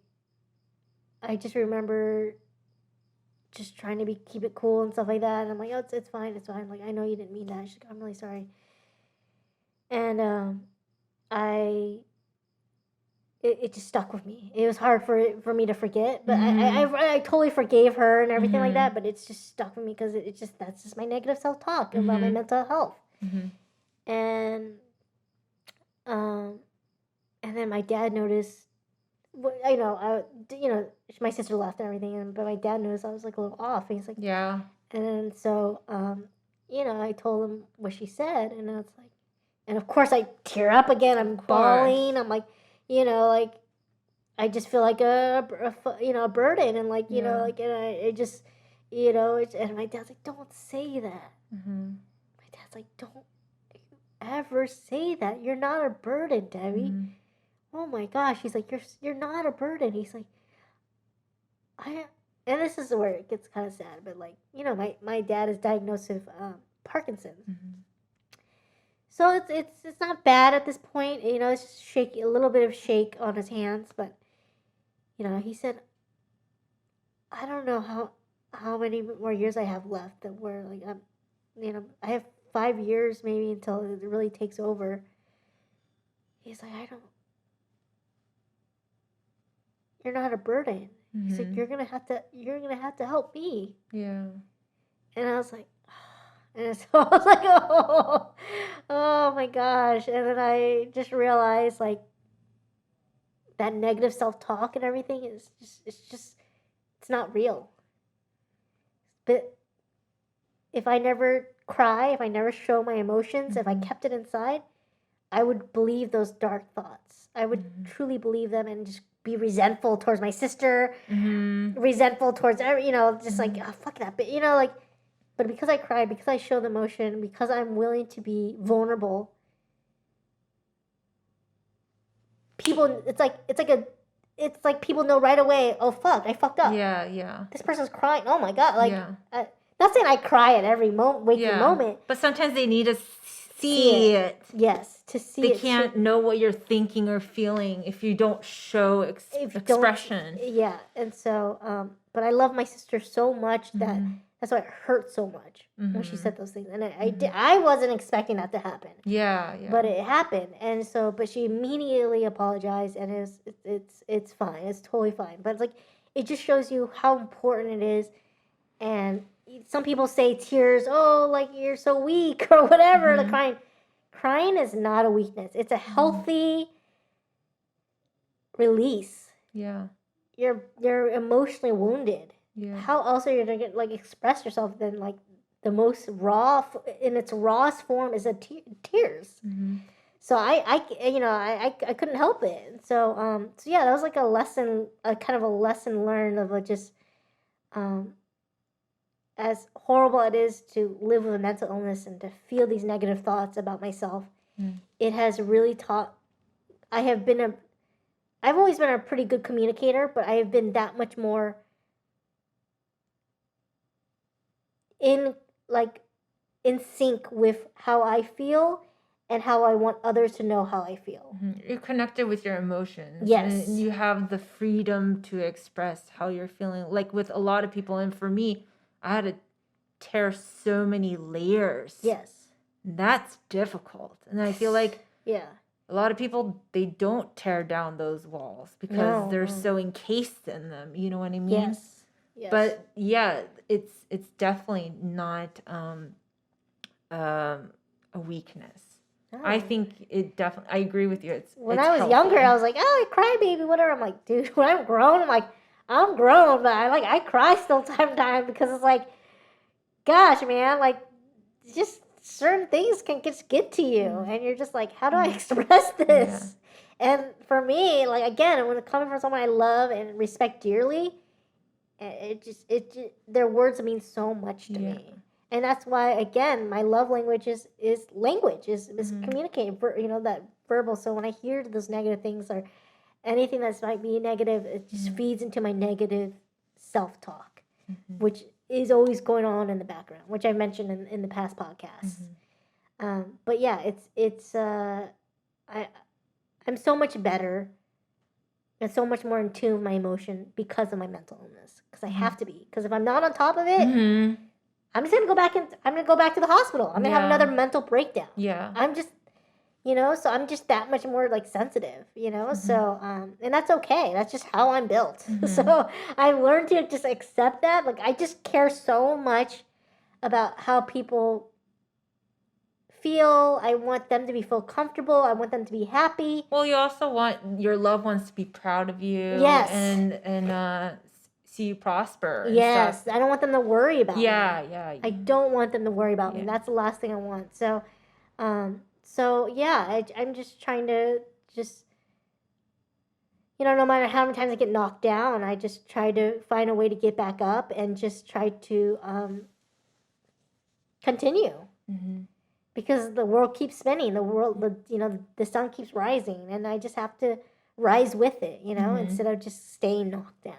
just remember just trying to keep it cool and stuff like that. And I'm like, oh, it's fine. It's fine. Like, I know you didn't mean that. She's like, I'm really sorry. And, it just stuck with me. It was hard for me to forget, but I totally forgave her and everything like that. But it's just stuck with me because that's just my negative self-talk about my mental health. And then my dad noticed. My sister left and everything, but my dad noticed I was like a little off. And he's like, yeah. And so I told him what she said, and it's like, and of course I tear up again. I'm bawling. I'm like. Like I just feel like a burden, and like and I just and my dad's like, don't say that. My dad's like, don't ever say that. You're not a burden, Debbie. Oh my gosh, he's like, you're not a burden. He's like, and this is where it gets kind of sad, but like my dad is diagnosed with Parkinson's. So it's not bad at this point. It's just shaky, a little bit of shake on his hands. But, he said, I don't know how many more years I have left. That we're like, I have 5 years maybe until it really takes over. He's like, you're not a burden. He's like, you're gonna have to help me. Yeah. And I was like. And so I was like, oh my gosh. And then I just realized, like, that negative self-talk and everything it's not real. But if I never cry, if I never show my emotions, if I kept it inside, I would believe those dark thoughts. I would truly believe them and just be resentful towards my sister, resentful towards just like, oh, fuck that. But, but because I cried, because I showed emotion, because I'm willing to be vulnerable, people, it's like people know right away, oh, fuck, I fucked up. Yeah. This person's crying. Oh, my God. Like, not saying I cry at every waking moment. But sometimes they need to see it. Yes, to see they it. They can't know what you're thinking or feeling if you don't show expression. Yeah, and so, but I love my sister so much that... That's why it hurt so much when she said those things, and I wasn't expecting that to happen. Yeah. But it happened, and so, but she immediately apologized, and it's fine, it's totally fine. But it's like, it just shows you how important it is. And some people say tears, oh, like you're so weak or whatever. The crying is not a weakness. It's a healthy release. Yeah, you're emotionally wounded. Yeah. How else are you gonna express yourself than like the most raw in its rawest form is tears. So I couldn't help it. So yeah, that was like a lesson, kind of a lesson learned of just as horrible it is to live with a mental illness and to feel these negative thoughts about myself, it has really taught. I've always been a pretty good communicator, but I have been that much more in sync with how I feel and how I want others to know how I feel. You're connected with your emotions. Yes. And you have the freedom to express how you're feeling. Like with a lot of people, and for me, I had to tear so many layers. Yes. That's difficult. And I feel like yeah. a lot of people, they don't tear down those walls because they're so encased in them. You know what I mean? Yes. But yeah, it's definitely not a weakness. I think it definitely. I agree with you. When it's I was healthy. younger, I was like, oh, I cry, baby, whatever. I'm like, dude, when I'm grown, I'm grown, but I cry still time to time because it's like, gosh, man, like, just certain things can just get to you, and you're just like, how do I express this? Yeah. And for me, like, again, when it's coming from someone I love and respect dearly, their words mean so much to me. And that's why, again, my love language is language, is communicating, that verbal. So when I hear those negative things or anything that might be negative, it just feeds into my negative self-talk, which is always going on in the background, which I mentioned in the past podcasts. But yeah, I'm so much better and so much more in tune with my emotion because of my mental illness. Because I have to be. Because if I'm not on top of it, I'm just gonna go back to the hospital. I'm gonna have another mental breakdown. Yeah. I'm just, so I'm just that much more like sensitive, So, and that's okay. That's just how I'm built. So I've learned to just accept that. Like, I just care so much about how people feel. I want them to feel comfortable. I want them to be happy. Well, you also want your loved ones to be proud of you. Yes. And see you prosper. Yes. I don't want them to worry about me. Yeah. I don't want them to worry about me. That's the last thing I want. So, yeah, I'm just trying to no matter how many times I get knocked down, I just try to find a way to get back up and just try to continue. Because the world keeps spinning. The sun keeps rising, and I just have to rise with it, instead of just staying knocked down.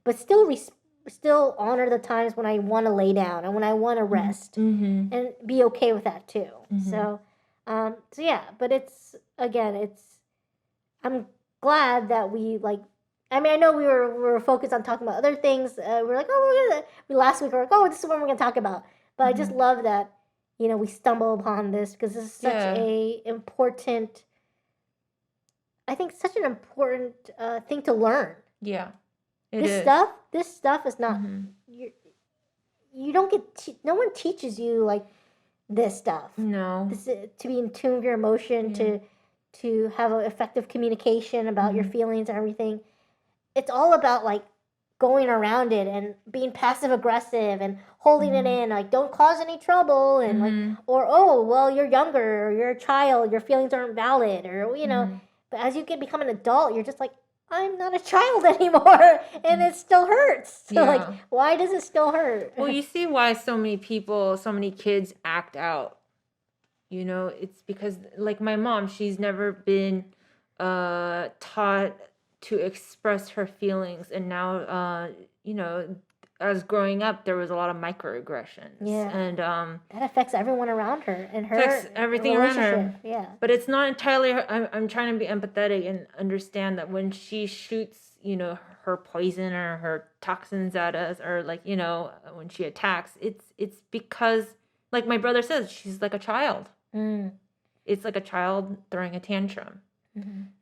But still honor the times when I want to lay down and when I want to rest, and be okay with that too. So yeah. But I'm glad that we I know we were focused on talking about other things. We're like, last week we were like, oh, this is what we're gonna talk about. But I just love that. We stumble upon this because this is such an important thing to learn. Yeah. This stuff is not, you don't get, no one teaches you this stuff. No. To be in tune with your emotion, to have an effective communication about your feelings and everything. It's all about going around it and being passive aggressive and holding it in, don't cause any trouble, and you're younger, or you're a child, your feelings aren't valid, or but as you become an adult, you're just like, I'm not a child anymore, and it still hurts. So why does it still hurt? Well, you see why so many kids act out. It's because my mom, she's never been taught to express her feelings, and now as growing up, there was a lot of microaggressions. Yeah. And that affects everyone around her and her affects everything around her. Yeah. But it's not entirely her. I'm trying to be empathetic and understand that when she shoots, her poison or her toxins at us, or when she attacks, it's because, like my brother says, she's like a child. It's like a child throwing a tantrum.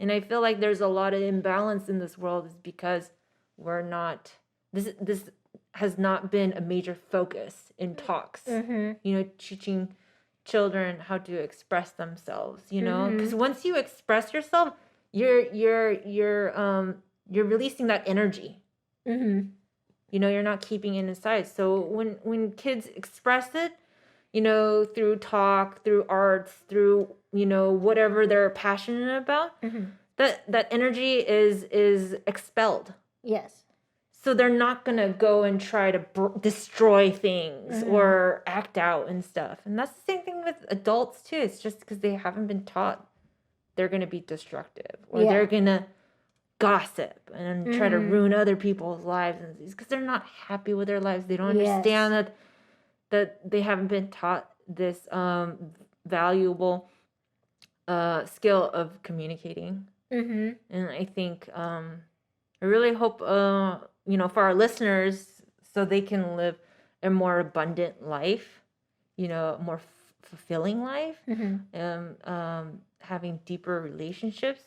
And I feel like there's a lot of imbalance in this world is because we're not, this has not been a major focus in talks, teaching children how to express themselves, because once you express yourself, you're releasing that energy. You're not keeping it inside. So when kids express it, through talk, through arts, through, whatever they're passionate about, that energy is expelled. Yes. So they're not going to go and try to destroy things or act out and stuff. And that's the same thing with adults too. It's just because they haven't been taught they're going to be destructive or they're going to gossip and try to ruin other people's lives. And because they're not happy with their lives. They don't understand that they haven't been taught this valuable skill of communicating. And I think I really hope for our listeners, so they can live a more abundant life, a more fulfilling life, having deeper relationships,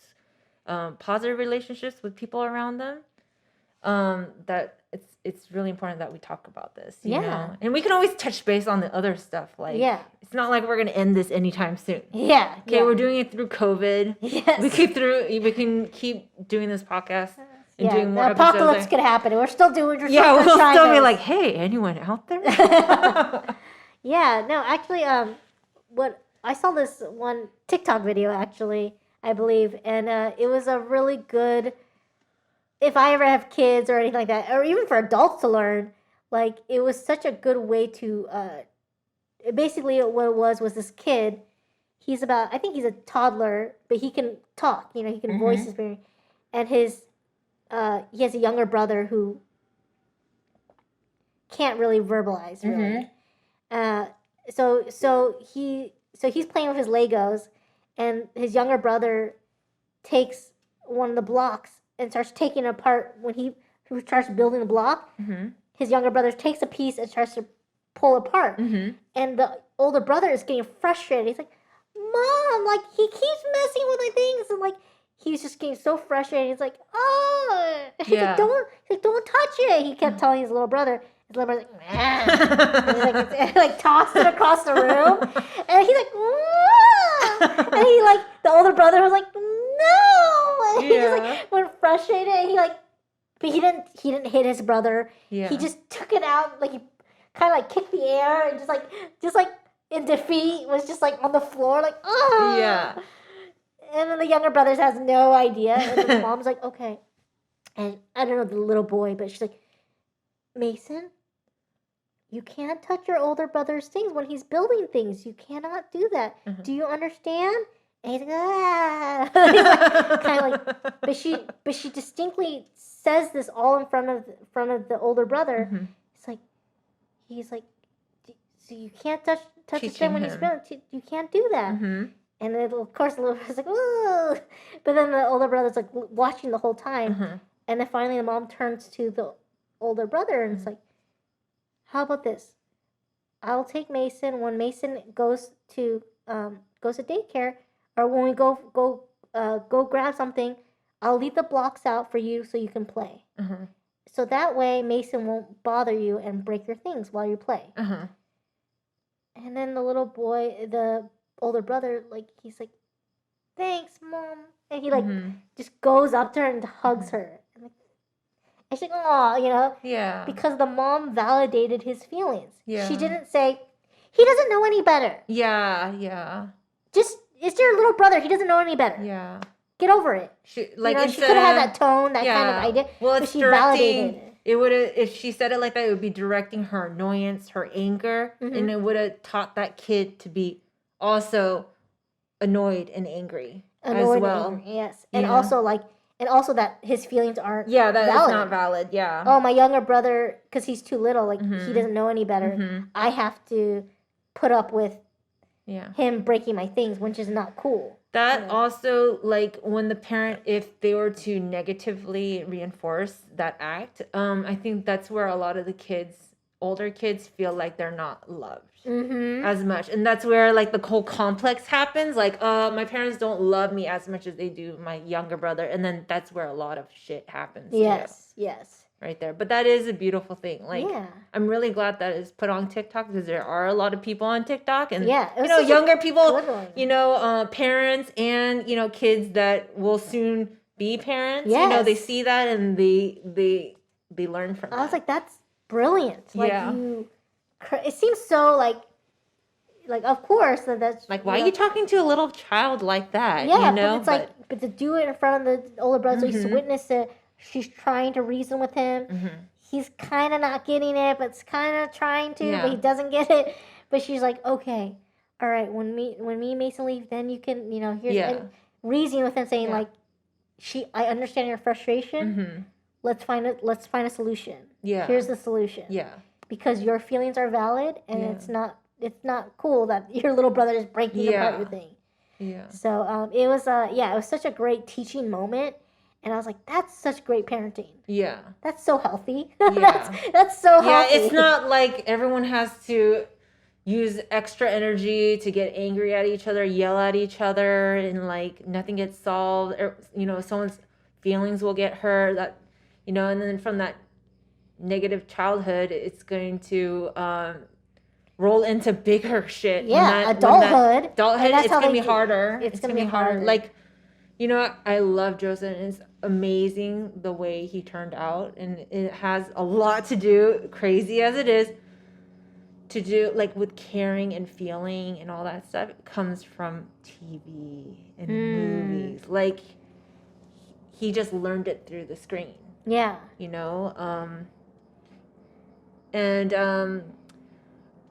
positive relationships with people around them. That it's really important that we talk about this, you know? And we can always touch base on the other stuff. Like, it's not like we're going to end this anytime soon. Okay, we're doing it through COVID. We can keep doing this podcast and doing more episodes. The apocalypse could happen. We're still doing. We'll still be like, hey, anyone out there? No, actually, what I saw this one TikTok video, actually, I believe, and it was a really good. If I ever have kids or anything like that, or even for adults to learn, like, it was such a good way to, basically what it was this kid, I think he's a toddler, but he can talk, he can voice his parent, and he has a younger brother who can't really verbalize, really. So he's playing with his Legos, and his younger brother takes one of the blocks and starts taking it apart. When he starts building the block, his younger brother takes a piece and starts to pull apart. And the older brother is getting frustrated. He's like, Mom, like, he keeps messing with my things. And, like, he's just getting so frustrated. He's like, oh. He's like, don't touch it. He kept telling his little brother. His little brother's like, and he, like, tossed it across the room. And he's like, Whoa. And he, like, the older brother was like, no. And he just, like, went frustrated. And but he didn't hit his brother. He just took it out, like, he kind of, like, kicked the air and just like in defeat was just, like, on the floor, like, oh. And then the younger brother has no idea. And then the mom's like, okay. And I don't know the little boy, but she's like, Mason, you can't touch your older brother's things when he's building things. You cannot do that. Do you understand? And he's like, ah. He's like, kind of like, but she distinctly says this all in front of the older brother. He's like, so you can't touch his thing when he's building. You can't do that. And then, of course, the little brother's like, oh. But then the older brother's like watching the whole time. And then finally the mom turns to the older brother and it's like, how about this? I'll take Mason when Mason goes to daycare, or when we go grab something. I'll leave the blocks out for you so you can play. So that way Mason won't bother you and break your things while you play. And then the little boy, the older brother, like, he's like, thanks, Mom. And he, like, just goes up to her and hugs her. And she's like, aw, because the mom validated his feelings. She didn't say, he doesn't know any better. Just, it's your little brother. He doesn't know any better. Get over it. She could have had that tone, that kind of idea. Well, but she validated it. It would have, if she said it like that, it would be directing her annoyance, her anger, and it would have taught that kid to be also annoyed and angry as well. And angry, yes. And also that his feelings aren't that valid. Is not valid. Oh, my younger brother, because he's too little, like, he doesn't know any better. I have to put up with him breaking my things, which is not cool. That also, like, when the parent, if they were to negatively reinforce that act, I think that's where a lot of the older kids feel like they're not loved as much. And that's where, like, the whole complex happens. Like, my parents don't love me as much as they do my younger brother. And then that's where a lot of shit happens. Yes. Right there. But that is a beautiful thing. Like, I'm really glad that it's put on TikTok, because there are a lot of people on TikTok. And, younger people, parents and, kids that will soon be parents. Yes. They see that and they learn from that. I was like, that's brilliant. Like, it seems so, like, of course, that's... Like, why are you talking to a little child like that? But it's but to do it in front of the older brother, so he's witnessed it. She's trying to reason with him. he's kind of not getting it, but it's kind of trying to, Yeah. but he doesn't get it. But she's like, okay, all right, when me and Mason leave, then you can, here's and reasoning with him, saying like, I understand your frustration. Mm-hmm. Let's find a solution. Yeah. Here's the solution. Yeah. Because your feelings are valid, and it's not cool that your little brother is breaking apart your thing. Yeah. So it was such a great teaching moment. And I was like, that's such great parenting. Yeah. That's so healthy. Yeah. that's so healthy. Yeah, it's not like everyone has to use extra energy to get angry at each other, yell at each other, and like nothing gets solved. Or, someone's feelings will get hurt. That, and then from that negative childhood, it's going to roll into bigger shit. Yeah, adulthood. It's going to be harder. It's going to be harder. Like, I love Joseph, and it's amazing the way he turned out, and it has a lot to do, crazy as it is, to do like with caring and feeling and all that stuff. It comes from TV and movies. Like, he just learned it through the screen. Yeah.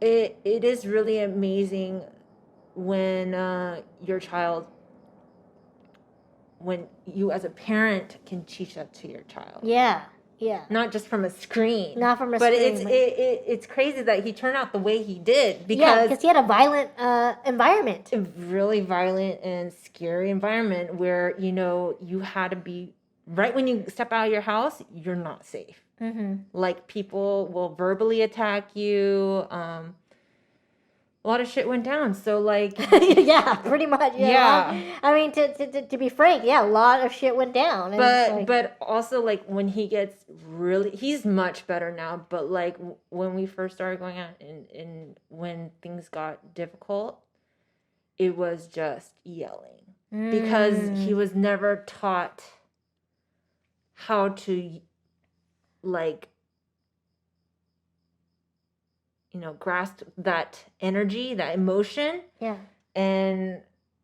It is really amazing when your child, when you as a parent can teach that to your child. Yeah. Yeah. Not just from a screen. Not from a but screen. But it's crazy that he turned out the way he did, because he had a violent environment. A really violent and scary environment where, you had to be, right when you step out of your house, you're not safe. Mm-hmm. Like, people will verbally attack you. A lot of shit went down. So, like... yeah, pretty much. Yeah. I mean, to be frank, a lot of shit went down. But also, like, when he gets really... He's much better now. But, like, when we first started going out and when things got difficult, it was just yelling. Because he was never taught how to, like... grasp that energy, that emotion, and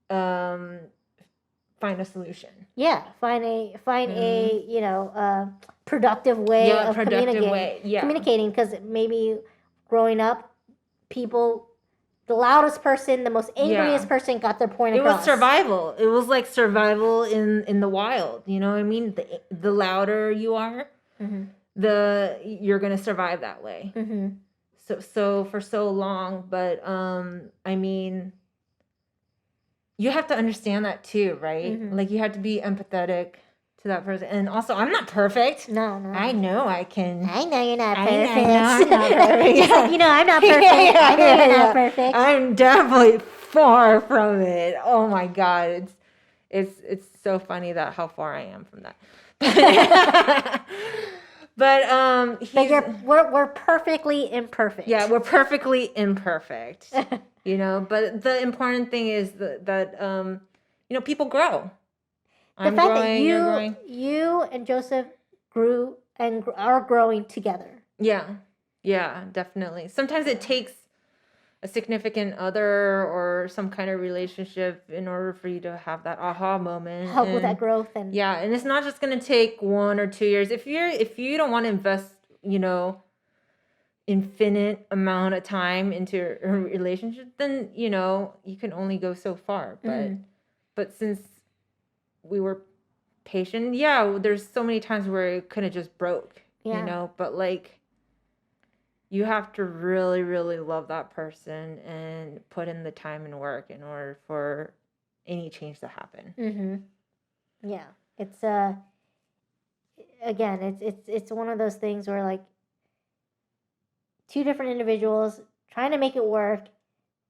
find a solution. Yeah, find a productive way of communicating. Because maybe growing up, people, the loudest person, the most angriest person, got their point across. It was survival. It was like survival in the wild. You know what I mean? The louder you are, you're gonna survive that way. Mm-hmm. So for so long, but I mean, you have to understand that too, right? Mm-hmm. Like, you have to be empathetic to that person. And also, I'm not perfect. No. I know I can. I know you're not perfect. I know I'm not perfect. I'm not perfect. I know you're not perfect. I'm definitely far from it. Oh my God, it's so funny that how far I am from that. But we're perfectly imperfect. Yeah, we're perfectly imperfect. But the important thing is that people grow. The fact that you and Joseph grew and are growing together. Yeah, definitely. Sometimes it takes a significant other or some kind of relationship in order for you to have that aha moment. Help with that growth. And it's not just going to take 1 or 2 years. If you don't want to invest, infinite amount of time into a relationship, then, you can only go so far. But since we were patient, there's so many times where it could have just broke, but like, you have to really, really love that person and put in the time and work in order for any change to happen. Mm-hmm. Yeah, it's again, it's one of those things where, like, two different individuals trying to make it work,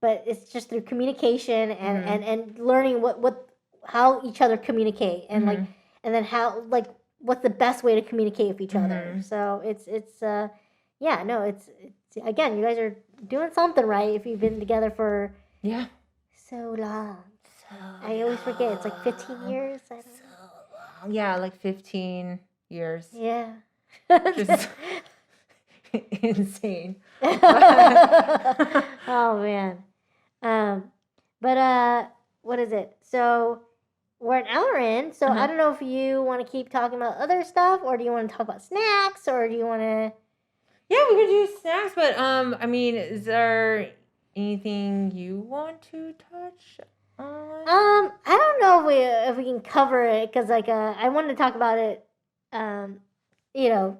but it's just through communication and learning how each other communicate and like, and then how, like, what's the best way to communicate with each other. So it's again, you guys are doing something right if you've been together for so long. I always forget, it's like 15 years. I don't know. Yeah, like 15 years. Yeah. Just insane. Oh man. But what is it? So we're an hour in, so Uh-huh. I don't know if you want to keep talking about other stuff, or do you want to talk about snacks, or do you want to? Yeah, we could do snacks, but I mean, is there anything you want to touch on? I don't know if we can cover it because like I wanted to talk about it, you know,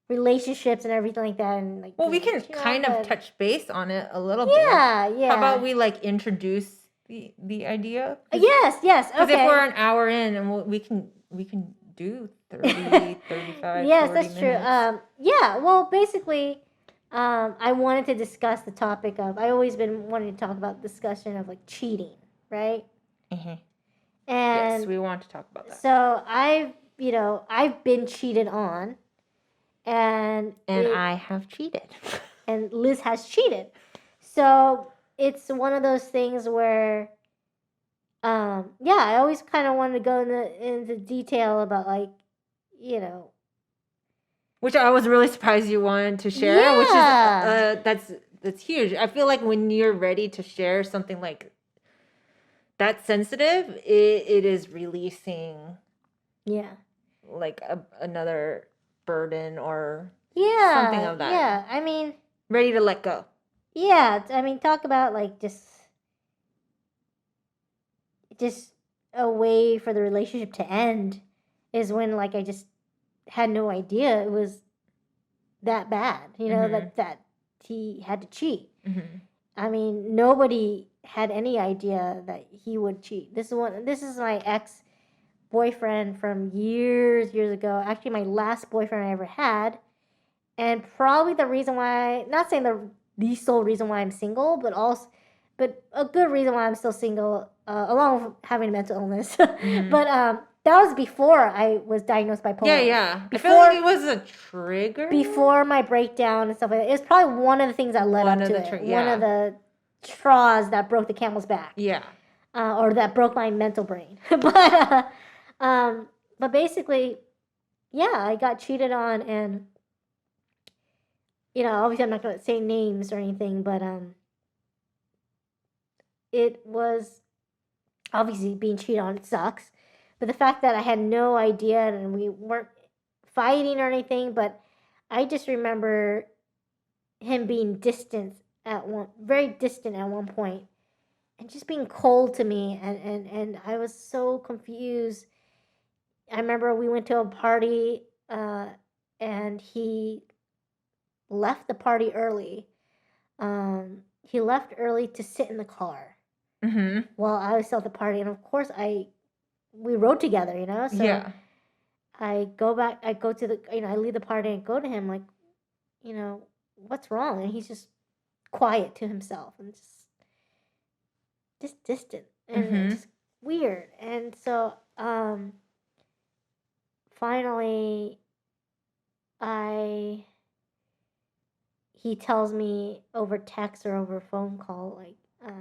relationships and everything like that, and like Well, we being can cheated on, kind of but- touch base on it a little bit. Yeah, yeah. How about we like introduce the idea? Yes. Because Okay. if we're an hour in, and we can do 30, 35, yes, 40 that's true. minutes. Yeah. Well, basically, I wanted to discuss the topic of. I always been wanting to talk about discussion of like cheating, right? Mhm. And Yes, we want to talk about that. so I've been cheated on, and I have cheated. and Liz has cheated. So it's one of those things where, I always kind of wanted to go into detail about like, Which I was really surprised you wanted to share, which Yeah. is that's huge. I feel like when you're ready to share something like that sensitive, it is releasing yeah, like another burden or yeah, something of that. Yeah, I mean, Ready to let go. yeah, I mean, talk about like just a way for the relationship to end is when like I just had no idea it was that bad, Mhm. that he had to cheat. Mm-hmm. I mean, nobody had any idea that he would cheat. This is my ex-boyfriend from years ago. Actually, my last boyfriend I ever had, and probably the reason why, not saying the sole reason why I'm single, but a good reason why I'm still single, along with having a mental illness. Mhm. But that was before I was diagnosed bipolar. Yeah. I feel Before- like it was a trigger. Before my breakdown and stuff like that. It was probably one of the things that led One up of to the it. yeah. One of the straws that broke the camel's back. Yeah. Or that broke my mental brain. But basically, yeah, I got cheated on, and obviously I'm not going to say names or anything, but it was obviously being cheated on. It sucks, but the fact that I had no idea and we weren't fighting or anything, but I just remember him being very distant at one point, and just being cold to me, and I was so confused. I remember we went to a party, and he left the party early. He left early to sit in the car Mm-hmm. while I was still at the party, and of course we rode together, So Yeah. I go back. I go to I leave the party and go to him like, what's wrong? And he's just quiet to himself and just distant and Mhm. just weird. And so finally he tells me over text or over phone call, like,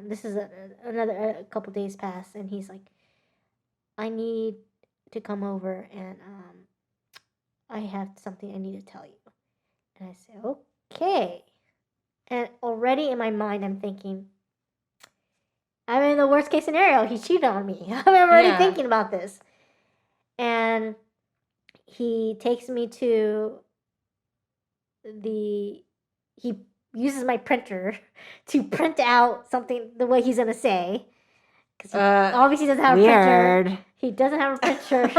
this is a couple days past, and he's like, I need to come over, and I have something I need to tell you. And I say, okay. And already in my mind, I'm thinking, I'm in the worst case scenario. He cheated on me. I'm already thinking about this. And he takes me to he uses my printer to print out something the way he's going to say. Because obviously he doesn't have a printer. He doesn't have a printer.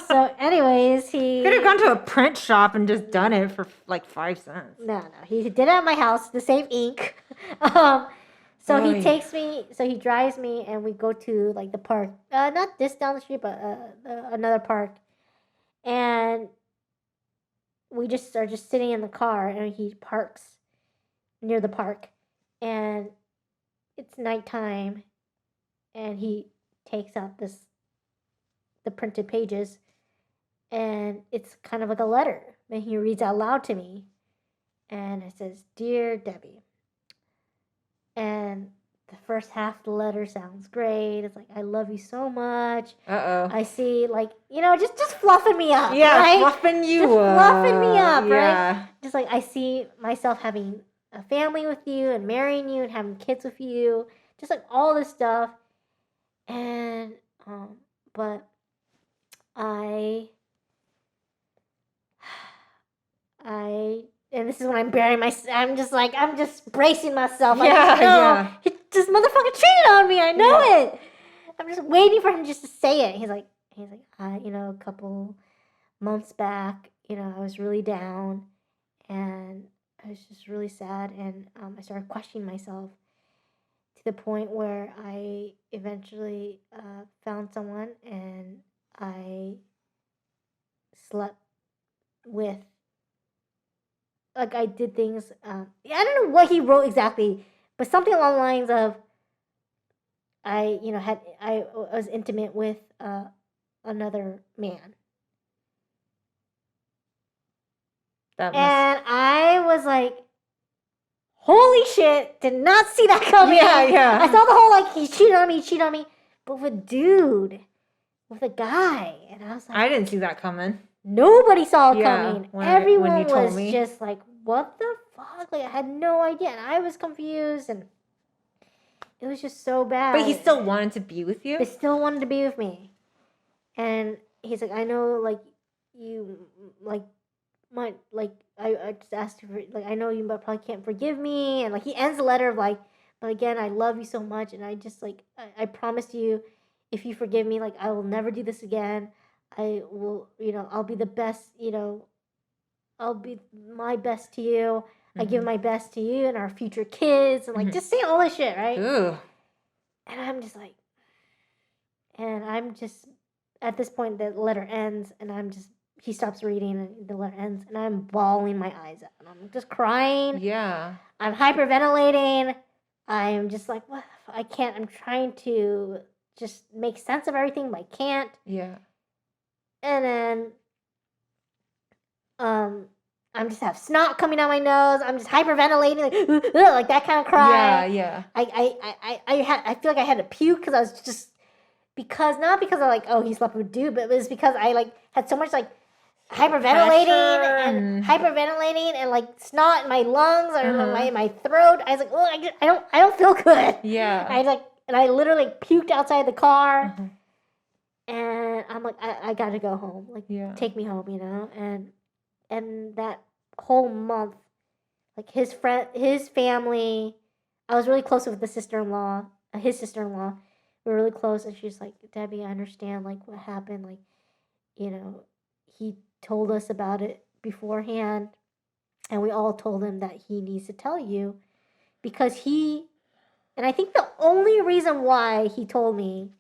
So anyways, he could have gone to a print shop and just done it for like 5 cents. No. He did it at my house, the same ink. So he takes me, so he drives me, and we go to like the park. Not this down the street, but another park. And we just are just sitting in the car, and he parks near the park. And it's nighttime, and he takes out the printed pages, and it's kind of like a letter. And he reads out loud to me, and it says, "Dear Debbie." And the first half of the letter sounds great. It's like, I love you so much. I see, like, just fluffing me up. Yeah, right? fluffing you just up. Fluffing me up, yeah. right? Just like I see myself having a family with you and marrying you and having kids with you. Just like all this stuff. And but I and this is when I'm burying I'm just bracing myself. I just know this motherfucker cheated on me. I know it. I'm just waiting for him just to say it. He's like, a couple months back, I was really down, and I was just really sad, and I started questioning myself to the point where I eventually found someone, and I slept with. Like, I did things. I don't know what he wrote exactly, but something along the lines of, I was intimate with another man. And I was like, holy shit, did not see that coming. Yeah. I saw the whole, he cheated on me, but with a dude, with a guy. And I was like, I didn't see that coming. Nobody saw it coming. Everyone was just like, what the fuck? Like, I had no idea. And I was confused, and it was just so bad. But he still wanted to be with you? He still wanted to be with me. And he's like, I know, you, might, I just asked you for, I know you probably can't forgive me. And, he ends the letter of, but again, I love you so much. And I just, I promise you, if you forgive me, I will never do this again. I will, I'll be the best, I'll be my best to you. I give my best to you and our future kids. And, just saying all this shit, right? Ooh. And I'm just, at this point, the letter ends, and he stops reading, and the letter ends, and I'm bawling my eyes out. And I'm just crying. Yeah. I'm hyperventilating. I'm just like, what? I can't. I'm trying to just make sense of everything, but I can't. Yeah. And then, I'm just have snot coming out my nose. I'm just hyperventilating, like that kind of cry. Yeah. I feel like I had to puke because I was just not because of he slept with a dude, but it was because I had so much hyperventilating and snot in my lungs or my throat. I was like, oh, I don't feel good. Yeah. And I literally puked outside the car. And I'm like, I gotta go home. Take me home, And that whole month, his family, I was really close with his sister-in-law. We were really close, and she's like, Debbie, I understand, what happened. He told us about it beforehand, and we all told him that he needs to tell you because and I think the only reason why he told me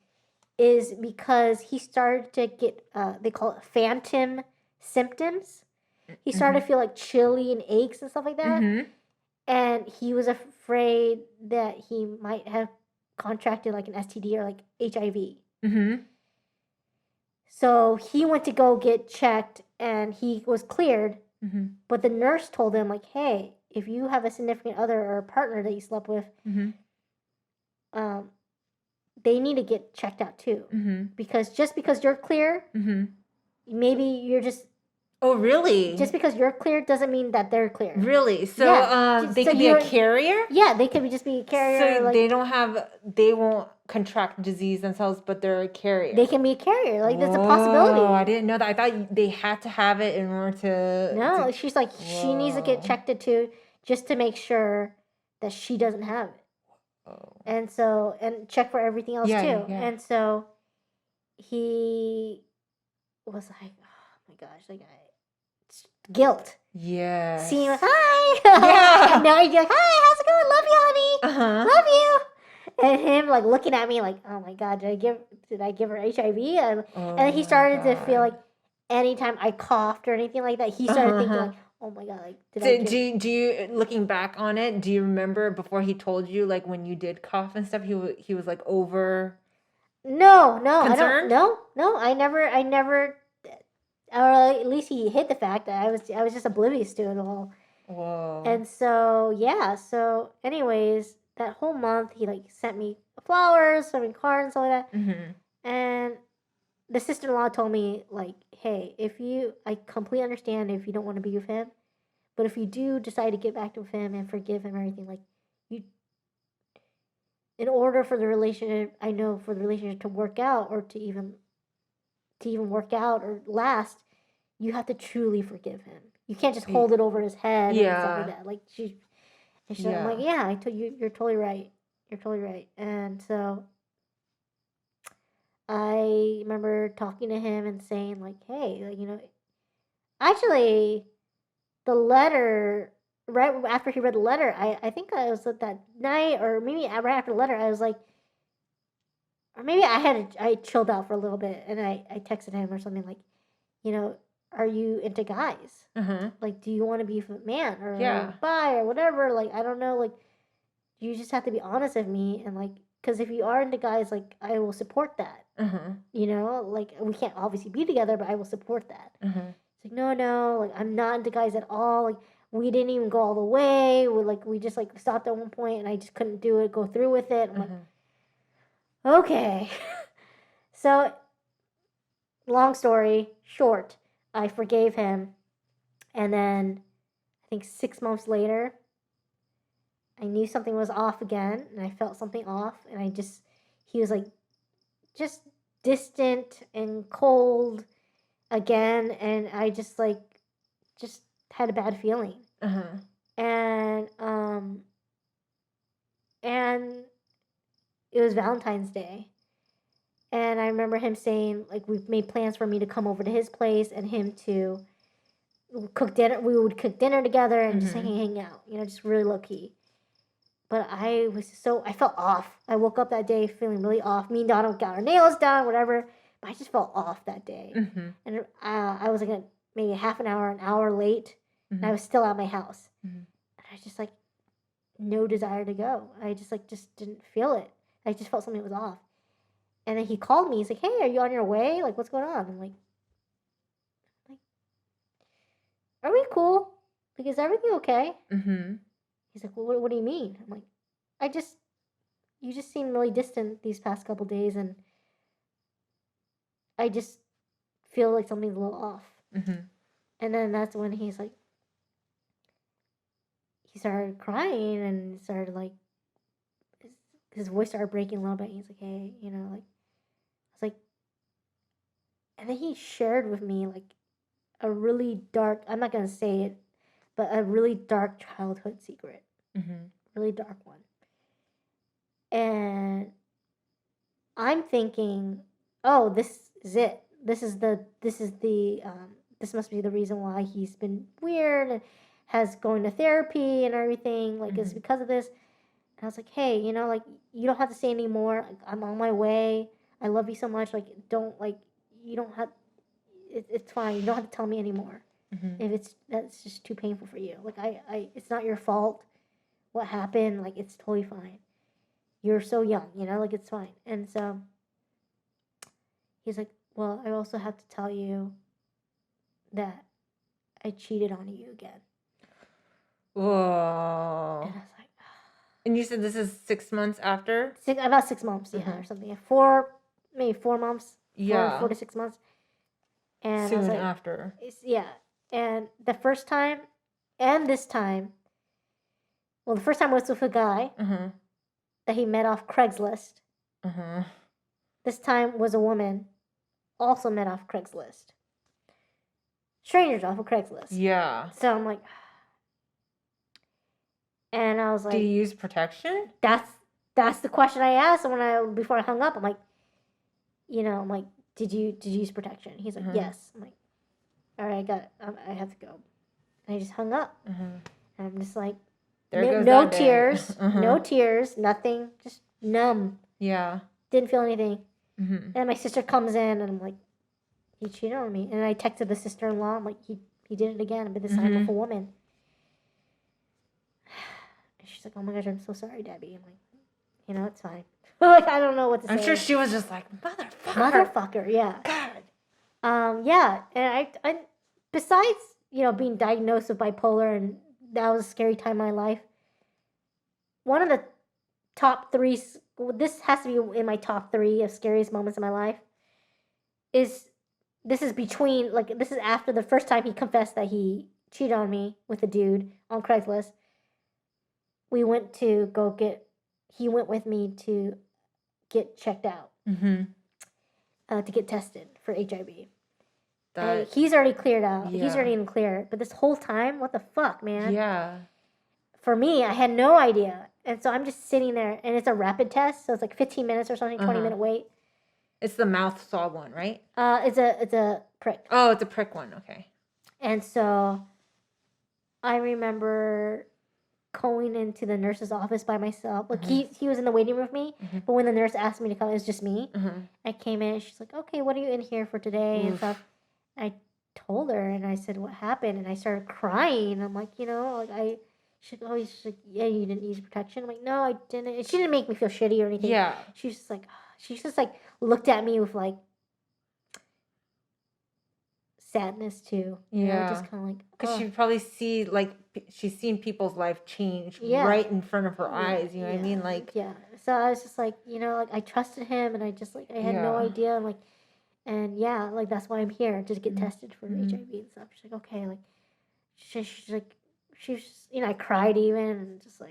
is because he started to get, they call it phantom symptoms. He started to feel chilly and aches and stuff like that. And he was afraid that he might have contracted an STD or HIV. So he went to go get checked, and he was cleared. But the nurse told him, hey, if you have a significant other or a partner that you slept with, they need to get checked out too. Because just because you're clear, maybe you're just... Oh, really? Just because you're clear doesn't mean that they're clear. Really? So they could be a carrier? Yeah, they could just be a carrier. So they won't contract disease themselves, but they're a carrier. They can be a carrier. That's a possibility. Oh, I didn't know that. I thought they had to have it in order to... No, she's like, she needs to get checked too, just to make sure that she doesn't have it. Oh. And check for everything else too. Yeah. And so he was like, oh my gosh, guilt. Yeah. Seeing hi. Yeah. And now he'd be like, hi, how's it going? Love you, honey. Love you. And him looking at me oh my God, did I give her HIV? And then he started to feel anytime I coughed or anything like that, he started thinking oh my God, do you looking back on it, do you remember before he told you when you did cough and stuff, he was over No, concerned? I never or at least he hid the fact that I was just oblivious to it all. Whoa. And so anyways, that whole month he sent me flowers, sent me cards and stuff like that. And the sister-in-law told me hey, I completely understand if you don't want to be with him, but if you do decide to get back with him and forgive him and everything, in order for the relationship, I know for the relationship to work out or to even work out or last, you have to truly forgive him. You can't just hold it over his head and stuff like that. Like she's like, I'm like, yeah, I told you, you're totally right. You're totally right. And so I remember talking to him and saying like, hey, like, you know, actually, the letter, right after he read the letter, I think I was at that night, or maybe right after the letter, I was like, or maybe I chilled out for a little bit, and I texted him or something like, you know, are you into guys? Like, do you want to be a man or bi or whatever? Like, I don't know. Like, you just have to be honest with me, and like, because if you are into guys, like, I will support that. You know, like, we can't obviously be together, but I will support that. It's like, no, like, I'm not into guys at all. Like, we didn't even go all the way. We just like stopped at one point, and I just couldn't go through with it. I'm like, okay. So, long story short, I forgave him, and then I think 6 months later, I knew something was off again, and I felt something off, and he was like, just distant and cold again, and I just had a bad feeling. And it was Valentine's Day, and I remember him saying, like, we've made plans for me to come over to his place and him to cook dinner. We would cook dinner together and just hang out, you know, just really low key. But I felt off. I woke up that day feeling really off. Me and Donald got our nails done, whatever. But I just felt off that day. And I was like maybe an hour late. And I was still at my house. And I just like, no desire to go. I just didn't feel it. I just felt something was off. And then he called me. He's like, hey, are you on your way? Like, what's going on? I'm like, are we cool? Like, is everything okay? He's like, well, what do you mean? I'm like, you just seem really distant these past couple days, and I just feel like something's a little off. And then that's when he started crying and started like, his voice started breaking a little bit. He's like, hey, you know, like, I was like, and then he shared with me like a really dark, I'm not going to say it, but a really dark childhood secret. Really dark one. And I'm thinking, oh, this is it. This must be the reason why he's been weird and has going to therapy and everything. Like, it's because of this. And I was like, hey, you know, like, you don't have to say anymore. Like, I'm on my way. I love you so much. Like, you don't have, it's fine. You don't have to tell me anymore. If that's just too painful for you. Like, it's not your fault. What happened? Like, it's totally fine. You're so young, you know, like, it's fine. And so he's like, well, I also have to tell you that I cheated on you again. Whoa. And I was like, and you said this is 6 months after? About 6 months, yeah, or something. Maybe 4 months. Yeah. 4 to 6 months. And soon I was like, after. Yeah. And the first time and this time, well, the first time was with a guy that he met off Craigslist. This time was a woman, also met off Craigslist. Strangers off of Craigslist. Yeah. So I'm like, and I was like, do you use protection? That's the question I asked before I hung up. I'm like, you know, did you use protection? He's like, yes. I'm like, all right, I have to go. And I just hung up. And I'm just like, no tears, no tears, nothing, just numb. Yeah. Didn't feel anything. And my sister comes in, and I'm like, he cheated on me. And I texted the sister-in-law. I'm like, he did it again, but this time with a woman. And she's like, oh my gosh, I'm so sorry, Debbie. I'm like, you know, it's fine. Like, I don't know what to say. I'm sure she was just like, motherfucker, yeah. God. Yeah, and I besides, you know, being diagnosed with bipolar, and that was a scary time in my life. One of the top 3, this has to be in my top 3 of scariest moments in my life, this is after the first time he confessed that he cheated on me with a dude on Craigslist. We went to go get he went with me to get checked out, to get tested for HIV. He's already cleared out. Yeah. He's already in clear. But this whole time, what the fuck, man? Yeah. For me, I had no idea. And so I'm just sitting there, and it's a rapid test, so it's like 15 minutes or something, 20-minute wait. It's the mouth swab one, right? It's a prick. Oh, it's a prick one. Okay. And so I remember going into the nurse's office by myself. Like he was in the waiting room with me, but when the nurse asked me to come, it was just me. I came in, and she's like, "Okay, what are you in here for today?" and stuff. And I told her, and I said, "What happened?" And I started crying. I'm like, she's like, "Yeah, you didn't use protection." I'm like, "No, I didn't." And she didn't make me feel shitty or anything. Yeah. She's just like looked at me with like sadness too. You know, just kind of like, because she probably she's seen people's life change right in front of her eyes. You know what I mean? Like, So I was just like, I trusted him, and I just I had no idea, and that's why I'm here, to get tested for HIV and stuff. She's like, okay, she's just, I cried even, and just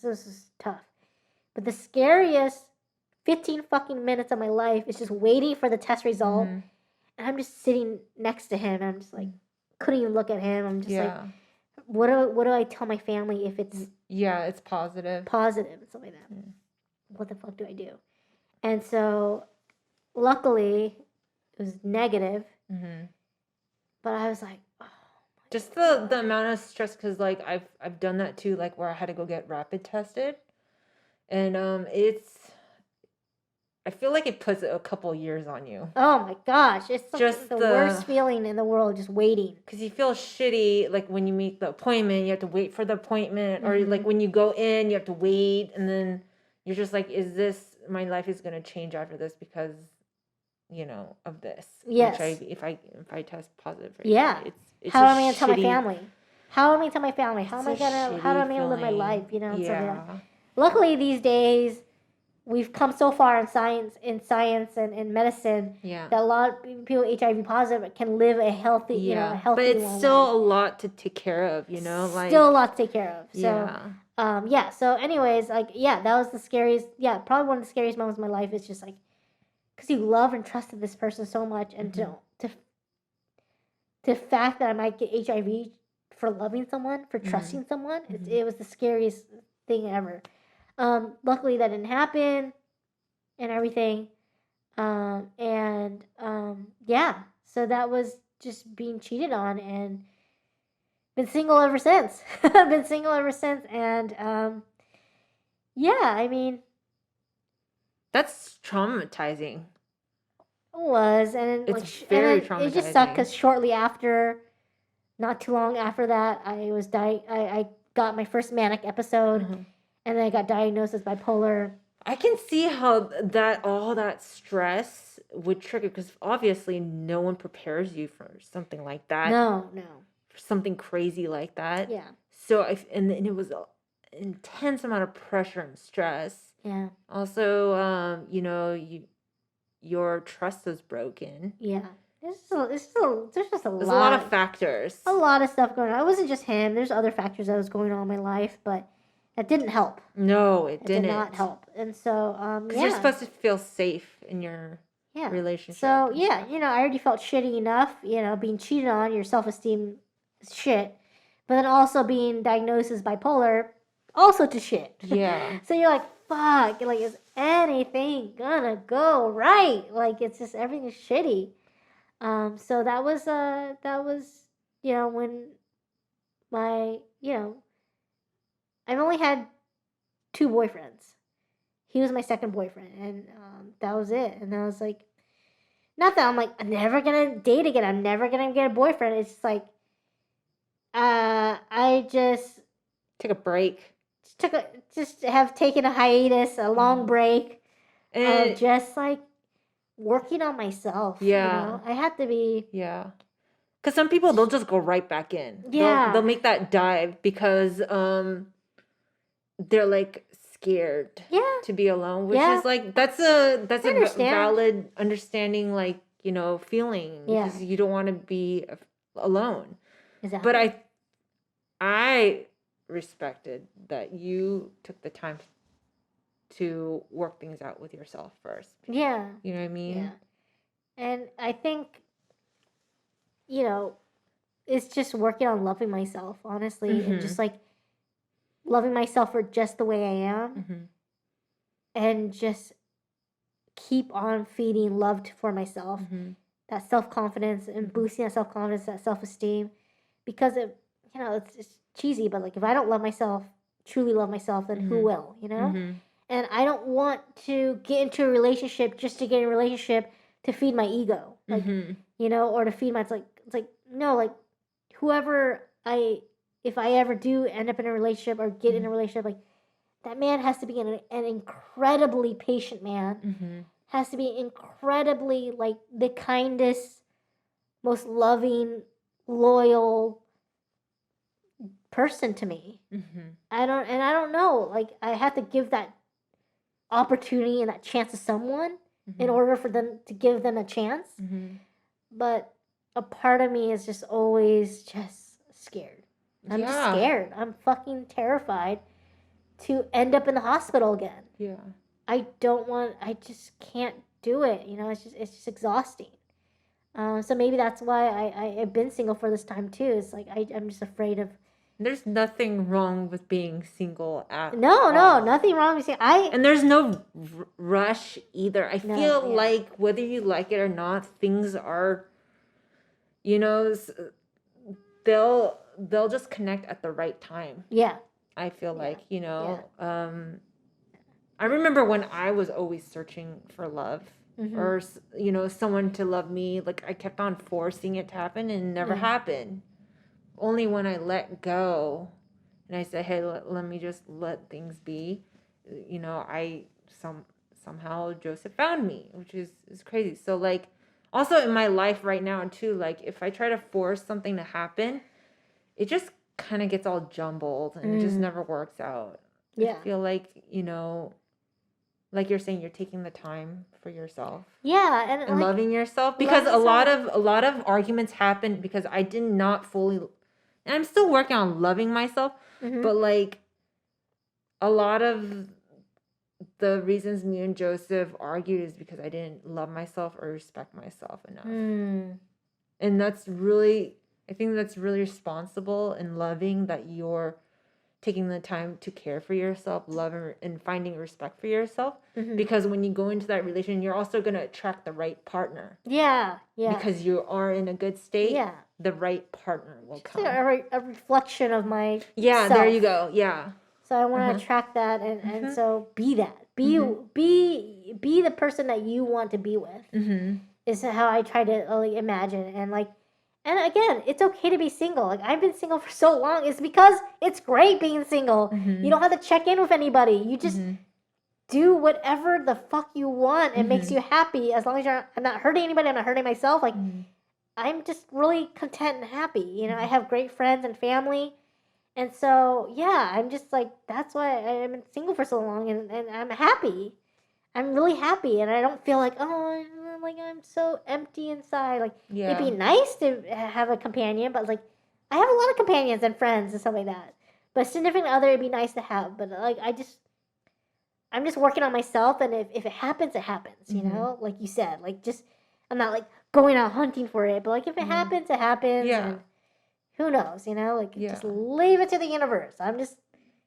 this is tough. But the scariest 15 fucking minutes of my life is just waiting for the test result. And I'm just sitting next to him, and I'm just couldn't even look at him. I'm just what do I tell my family if it's it's positive and stuff like that? What the fuck do I do? And so, luckily, it was negative. But I was like, oh, just the amount of stress, because I've done that too, where I had to go get rapid tested, and I feel like it puts a couple years on you. Oh my gosh, it's just the worst feeling in the world, just waiting. Because you feel shitty, when you meet the appointment, you have to wait for the appointment, or when you go in, you have to wait, and then you're just like, my life is going to change after this because, of this. Yes. HIV, if I test positive for HIV, it's how am I going to tell my family? How am I going to tell my family? How am I going to live my life? Luckily, these days, we've come so far in science and medicine that a lot of people HIV positive can live a healthy, but it's still a lot to take care of, still a lot to take care of. So, so anyways, that was the scariest, probably one of the scariest moments of my life. Is just because you love and trusted this person so much, and the fact that I might get HIV for loving someone, for trusting someone, it was the scariest thing ever. Luckily that didn't happen and everything. So that was just being cheated on, and been single ever since. And I mean, that's traumatizing. It was, and it's very traumatizing. It just sucked because shortly after, not too long after that, I got my first manic episode. And then I got diagnosed as bipolar. I can see how all that stress would trigger, because obviously no one prepares you for something like that. No. For something crazy like that. Yeah. So and it was an intense amount of pressure and stress. Yeah. Also, your trust was broken. Yeah. There's just a lot of factors. A lot of stuff going on. It wasn't just him. There's other factors that was going on in my life, but that didn't help. No, it didn't. It did not help. And so, because you're supposed to feel safe in your relationship. So, I already felt shitty enough, being cheated on, your self-esteem is shit. But then also being diagnosed as bipolar, also to shit. Yeah. So you're like, fuck, is anything gonna go right? It's just, everything is shitty. So that was, when my, I've only had 2 boyfriends. He was my second boyfriend, and that was it. And I was like, not that I'm I'm never gonna date again. I'm never gonna get a boyfriend. It's just I just took a break. Just have taken a hiatus, a long break, of just working on myself. Yeah, I had to be. Yeah. Because some people, they'll just go right back in. Yeah. They'll make that dive because they're scared to be alone, which is that's a valid understanding, feeling, because you don't want to be alone. Exactly. But I respected that you took the time to work things out with yourself first. Yeah. You know what I mean? Yeah. And I think, you know, it's just working on loving myself, honestly, and just like loving myself for just the way I am, and just keep on feeding love for myself, that self-confidence, and boosting that self-confidence, that self-esteem, because it, you know, it's cheesy, but like if I don't love myself, truly love myself, then who will, you know? And I don't want to get into a relationship just to get in a relationship to feed my ego, like, you know, or to feed my, it's like, no, like, if I ever do end up in a relationship or get in a relationship, like, that man has to be an incredibly patient man, has to be incredibly, like, the kindest, most loving, loyal person to me. I don't know, like, I have to give that opportunity and that chance to someone in order for them to give them a chance. But a part of me is just always just scared. I'm just scared. I'm fucking terrified to end up in the hospital again. Yeah. I just can't do it. You know, it's just exhausting. So maybe that's why I've been single for this time too. It's like I'm just afraid of. There's nothing wrong with being single at No, all. nothing wrong with saying and there's no rush either. I feel like whether you like it or not, things are, you know, they'll just connect at the right time. Yeah. I feel like, you know, I remember when I was always searching for love or, you know, someone to love me, like I kept on forcing it to happen and it never happened. Only when I let go and I said, hey, let me just let things be, you know, somehow Joseph found me, which is crazy. So like also in my life right now too, like if I try to force something to happen, it just kind of gets all jumbled and it just never works out. I feel like, you know, like you're saying, you're taking the time for yourself. Yeah, and like, loving yourself, because a lot of arguments happen because I did not fully, and I'm still working on loving myself, but like a lot of the reasons me and Joseph argued is because I didn't love myself or respect myself enough. And that's really, I think that's really responsible and loving that you're taking the time to care for yourself, love and finding respect for yourself. Because when you go into that relation, you're also going to attract the right partner. Yeah. Because you are in a good state. Yeah. The right partner will come. A reflection of my self. There you go. Yeah. So I want to attract that, and so be that. Be the person that you want to be with. Is how I try to like imagine, and like. And again, it's okay to be single. Like, I've been single for so long. It's because it's great being single. You don't have to check in with anybody. You just do whatever the fuck you want. It makes you happy. As long as I'm not hurting anybody, I'm not hurting myself. Like, I'm just really content and happy. You know, I have great friends and family. And so, yeah, I'm just like, that's why I've been single for so long. And I'm happy. I'm really happy. And I don't feel like, oh, like I'm so empty inside. Like it'd be nice to have a companion, but like I have a lot of companions and friends and stuff like that. But a significant other it'd be nice to have. But like I'm just working on myself, and if it happens, it happens. You know, like you said, like just I'm not like going out hunting for it, but like if it happens, it happens. Yeah. And who knows? You know, like just leave it to the universe. I'm just,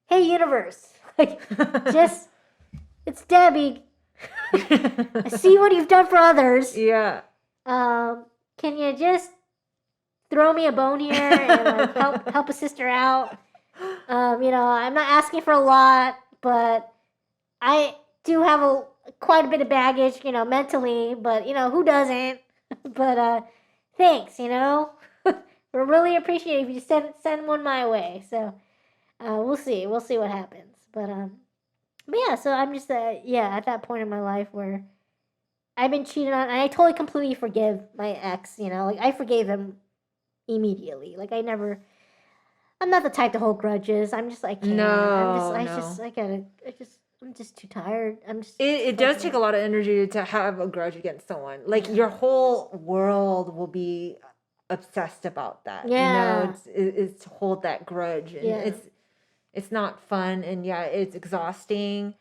hey universe, like just it's Debbie. I see what you've done for others. Yeah. Can you just throw me a bone here and like help a sister out? You know, I'm not asking for a lot, but I do have quite a bit of baggage, you know, mentally. But you know, who doesn't? But thanks, you know. We're really appreciative if you send one my way. So we'll see what happens. But yeah, so I'm just at that point in my life where I've been cheated on, and I totally completely forgive my ex, you know, like I forgave him immediately. Like I'm not the type to hold grudges. I'm just like, I'm just too tired. It does take a lot of energy to have a grudge against someone. Like your whole world will be obsessed about that. Yeah. You know, it's to hold that grudge, and it's not fun, and it's exhausting,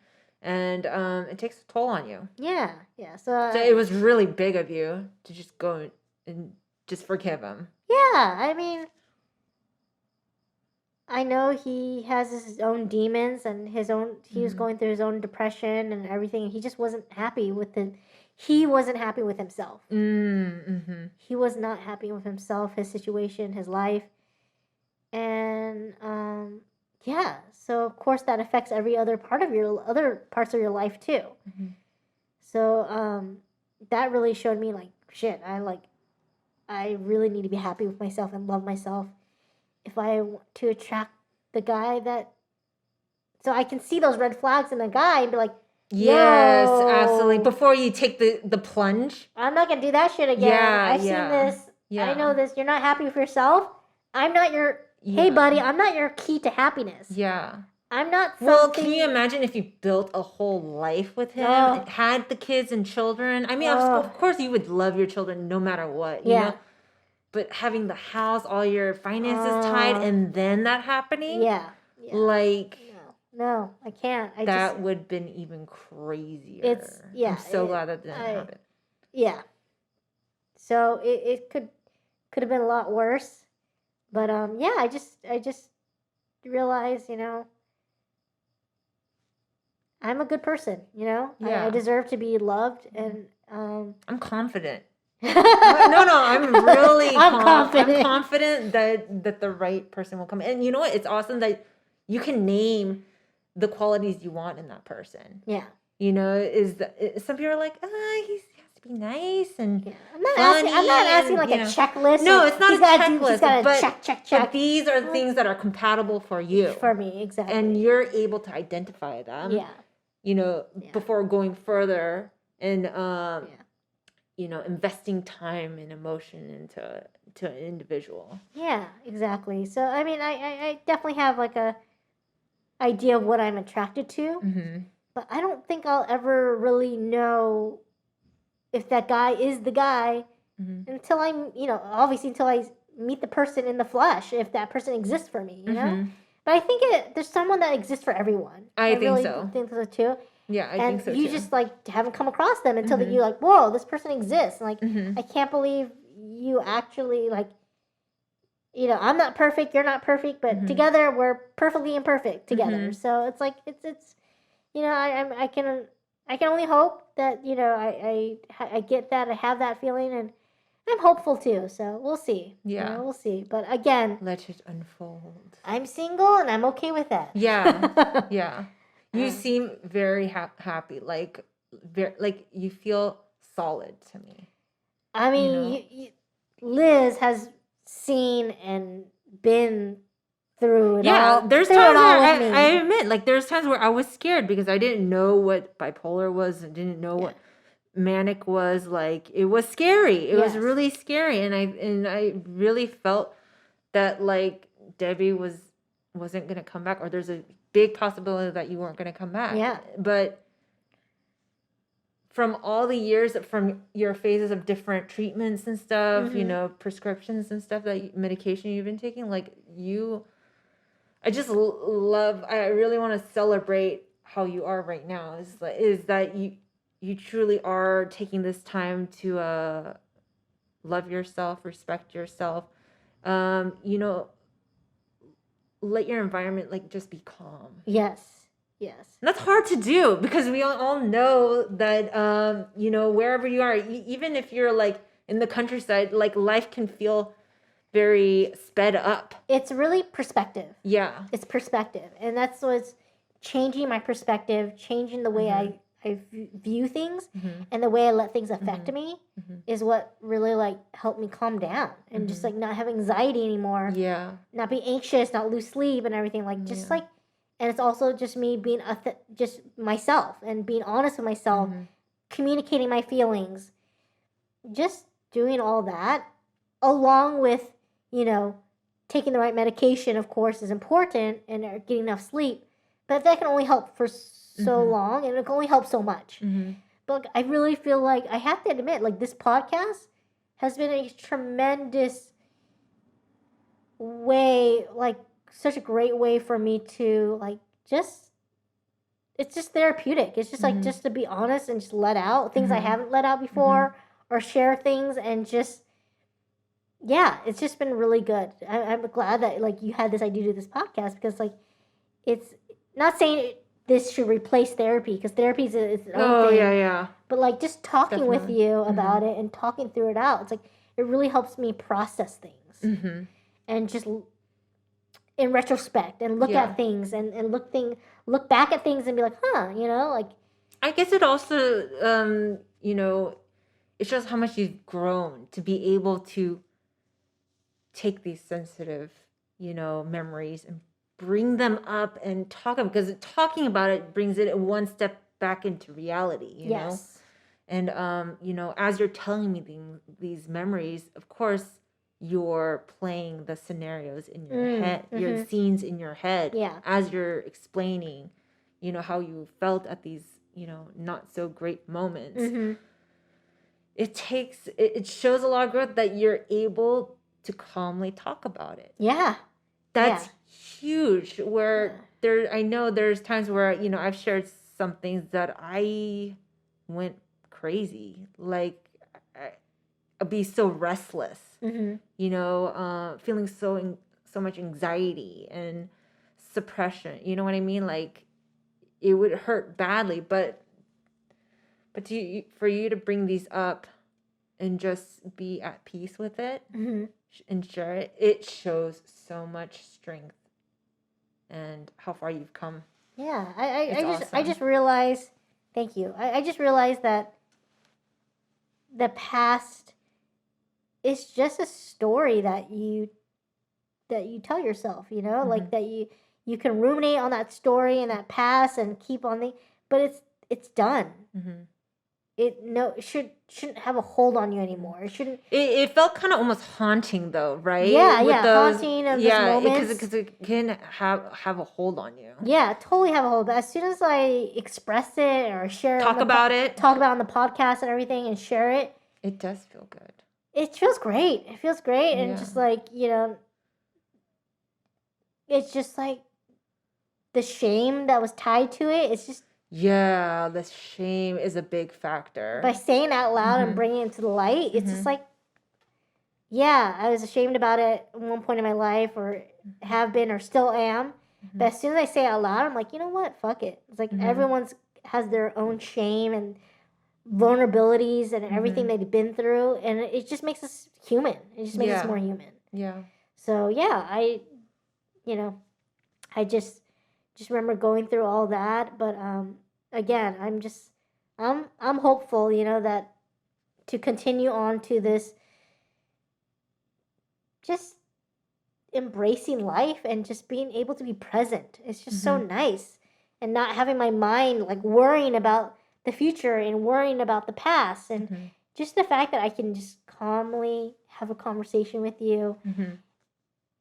And it takes a toll on you. Yeah. So So it was really big of you to just go and just forgive him. Yeah, I mean, I know he has his own demons and he was going through his own depression and everything. He just wasn't happy with it. He wasn't happy with himself. Mm-hmm. He was not happy with himself, his situation, his life. And yeah, so of course that affects every other part of other parts of your life too. Mm-hmm. So that really showed me like, shit, I really need to be happy with myself and love myself if I want to attract the guy that, so I can see those red flags in the guy and be like, Yes, yo, absolutely. Before you take the plunge. I'm not going to do that shit again. Yeah, I've seen this. Yeah. I know this. You're not happy with yourself. I'm not your, hey buddy, I'm not your key to happiness. Yeah. I'm not something. Well, can you imagine if you built a whole life with him, and had the kids and children? I mean, of course you would love your children no matter what, you know? But having the house, all your finances tied, and then that happening? Yeah. Like... No, I can't. That would have been even crazier. I'm so glad that didn't happen. Yeah. So it could have been a lot worse. But yeah, I just realized, you know, I'm a good person, you know? Yeah. I deserve to be loved and I'm confident. No, I'm really confident. I'm confident that the right person will come. And you know what? It's awesome that you can name the qualities you want in that person. Yeah. You know, some people are like, he has to be nice and I'm not asking like a checklist. No, it's not a checklist. He's got to check. But these are things that are compatible for you. For me, exactly. And you're able to identify them. Yeah. You know, before going further and you know, investing time and emotion into an individual. Yeah, exactly. So I mean, I definitely have like a idea of what I'm attracted to, but I don't think I'll ever really know if that guy is the guy until until I meet the person in the flesh, if that person exists for me, you know? But I think there's someone that exists for everyone. I really think so too. Yeah, I think so too. And you just like haven't come across them until that you're like, whoa, this person exists. Like, I can't believe you actually like, you know, I'm not perfect, you're not perfect, but together we're perfectly imperfect together. So it's like it's you know, I can only hope that, you know, I get that, I have that feeling, and I'm hopeful too. So we'll see. Yeah, you know, we'll see. But again, let it unfold. I'm single and I'm okay with that. Yeah, yeah. You seem very happy, like you feel solid to me. I mean, Liz has seen and been through it all. Yeah, there's times where I admit, like there's times where I was scared because I didn't know what bipolar was and didn't know what manic was. Like it was scary. It was really scary, and I really felt that like Debbie wasn't gonna come back, or there's a big possibility that you weren't gonna come back. Yeah, but from all the years, from your phases of different treatments and stuff, you know, prescriptions and stuff, medication you've been taking, like I just I really want to celebrate how you are right now. Is that you truly are taking this time to love yourself, respect yourself, you know, let your environment like just be calm. Yes. And that's hard to do because we all know that, you know, wherever you are, even if you're like in the countryside, like life can feel very sped up. It's really perspective. Yeah. It's perspective. And that's what's changing my perspective, changing the way I view things and the way I let things affect me is what really like helped me calm down and just like not have anxiety anymore. Yeah. Not be anxious, not lose sleep and everything. Like just like, and it's also just me being just myself and being honest with myself, communicating my feelings, just doing all that along with, you know, taking the right medication, of course, is important and getting enough sleep. But that can only help for so long and it can only help so much. But I really feel like I have to admit, like this podcast has been a tremendous way, like such a great way for me to like just it's just therapeutic. It's just like just to be honest and just let out things I haven't let out before, or share things and just it's just been really good. I'm glad that like you had this idea to do this podcast, because like it's not saying this should replace therapy, because therapy is its own thing. Yeah. But like just talking with Definitely. you about it and talking through it out, it's like it really helps me process things and just in retrospect and look at things and look back at things and be like, like. I guess it also it shows how much you've grown to be able to take these sensitive, memories and bring them up and talk them, because talking about it brings it one step back into reality, you know? And, as you're telling me these memories, of course, you're playing the scenarios in your head, your scenes in your head, as you're explaining, how you felt at these, not so great moments. It shows a lot of growth that you're able to calmly talk about it. That's huge. Where I know there's times where, I've shared some things that I went crazy. Like, I'd be so restless, feeling so much anxiety and suppression. You know what I mean? Like, it would hurt badly, but for you to bring these up and just be at peace with it and share it, it shows so much strength and how far you've come. I just realized, thank you. I just realized that the past is just a story that you tell yourself, like that you can ruminate on that story and that past and keep on but it's done. It shouldn't have a hold on you anymore. It shouldn't. It felt kind of almost haunting though, right? Haunting of this moment, because it can have a hold on you. Totally have a hold. But as soon as I express it or share it, talk about it on the podcast and everything, and share it, it does feel good. It feels great. It feels great, and just like it's just like the shame that was tied to it. It's just. Yeah, the shame is a big factor. By saying it out loud and bringing it to the light, it's just like, I was ashamed about it at one point in my life, or have been, or still am. But as soon as I say it out loud, I'm like, you know what? Fuck it. It's like everyone's has their own shame and vulnerabilities and everything they've been through, and it just makes us human. It just makes us more human. So I just remember going through all that, but again, I'm hopeful, that to continue on to this, just embracing life and just being able to be present. It's just so nice, and not having my mind like worrying about the future and worrying about the past, and just the fact that I can just calmly have a conversation with you.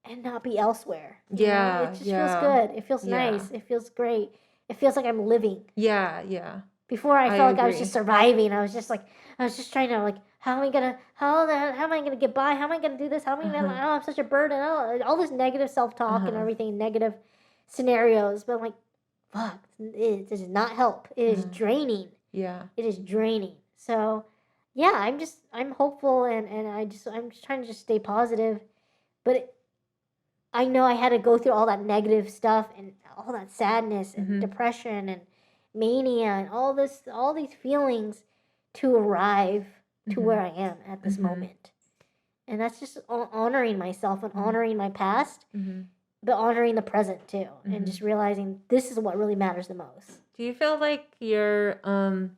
And not be elsewhere. It just feels good. It feels nice. It feels great. It feels like I'm living. Before I felt like I was just surviving. I was just trying to like, how am I gonna get by? How am I gonna do this? How am I gonna? I'm such a burden. All this negative self-talk and everything, negative scenarios. But I'm like, fuck, it does not help. It is draining. It is draining. So, I'm hopeful, and I'm just trying to just stay positive, but. I know I had to go through all that negative stuff and all that sadness and depression and mania and all these feelings to arrive to where I am at this moment. And that's just honoring myself and honoring my past, but honoring the present too, and just realizing this is what really matters the most. Do you feel like you're, being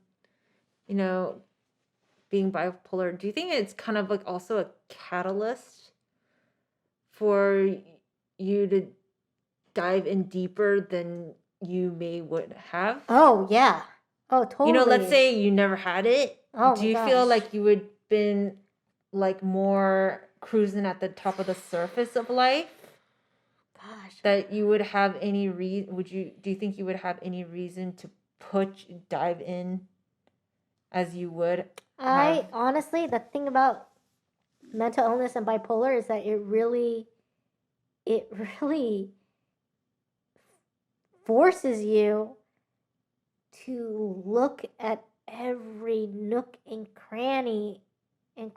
bipolar, do you think it's kind of like also a catalyst for you to dive in deeper than you would have? Oh yeah. Oh totally. Let's say you never had it. Do you feel like you would been like more cruising at the top of the surface of life? Gosh. That you would have any do you think you would have any reason to dive in as you would? Honestly, the thing about mental illness and bipolar is that it really forces you to look at every nook and cranny and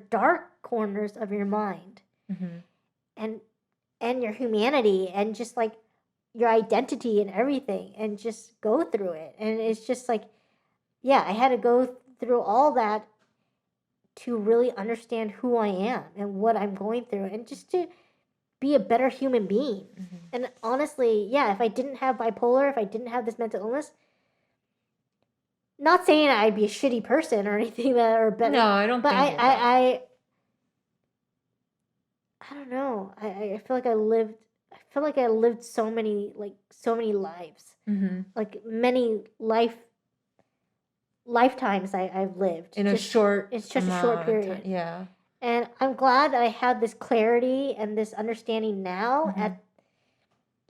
dark corners of your mind, and your humanity, and just like your identity and everything, and just go through it. And it's just like, yeah, I had to go through all that to really understand who I am and what I'm going through, and just to be a better human being. And honestly, yeah, if I didn't have bipolar, if I didn't have this mental illness, not saying I'd be a shitty person or anything or better. No, I don't but think I don't know. I feel like I lived so many lives. Like many lifetimes I've lived in such a short period. Yeah. And I'm glad that I have this clarity and this understanding now at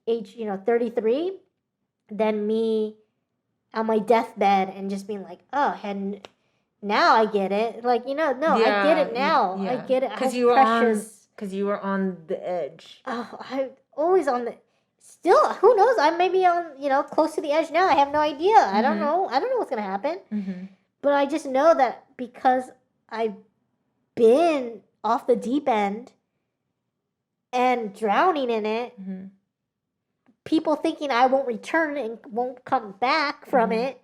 age, 33, than me on my deathbed and just being like, oh, and now I get it. Like, no, I get it now. I get it. Because you were on the edge. Oh, I always on the. Still, who knows? I may be on, close to the edge now. I have no idea. I don't know. I don't know what's gonna happen. But I just know that because I've been off the deep end and drowning in it, people thinking I won't return and won't come back from it,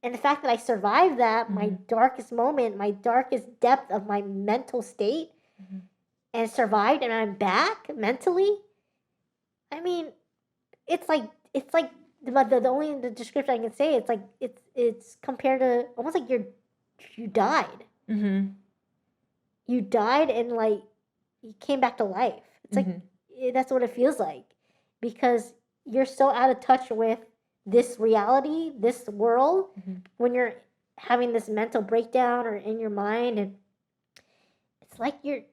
and the fact that I survived that, my darkest moment, my darkest depth of my mental state, and survived, and I'm back mentally. I mean, it's like the only the description I can say, it's like it's compared to almost like you died. You died and like you came back to life. It's like that's what it feels like, because you're so out of touch with this reality, this world, when you're having this mental breakdown or in your mind, and it's like you're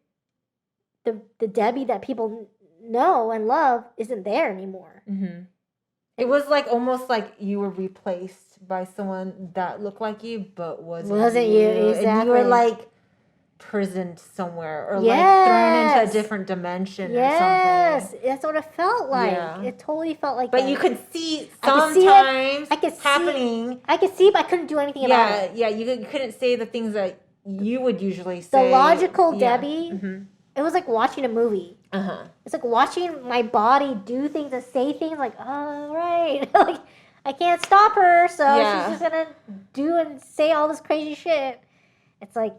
the Debbie that people know and love isn't there anymore. It was like almost like you were replaced by someone that looked like you but wasn't you. Exactly. And you were like prisoned somewhere, or like thrown into a different dimension or something. Yes, that's what it felt like. Yeah. It totally felt like but that. you could see I could see happening. I could see, but I couldn't do anything about it. Yeah, you couldn't say the things that you would usually The say. logical Debbie, it was like watching a movie. It's like watching my body do things and say things like, oh, right. Like, I can't stop her, so she's just going to do and say all this crazy shit. It's like,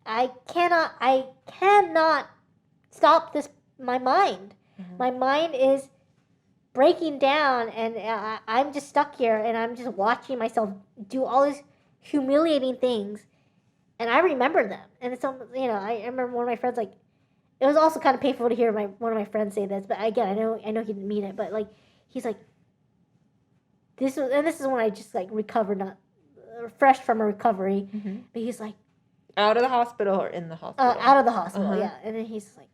I cannot stop my mind. My mind is breaking down, and I'm just stuck here, and I'm just watching myself do all these humiliating things, and I remember them. And it's, I remember one of my friends, like, it was also kind of painful to hear one of my friends say this, but again, I know he didn't mean it, but like, he's like, this is when I just like recovered, not fresh from a recovery, but he's like, out of the hospital or in the hospital? Out of the hospital, yeah. And then he's like,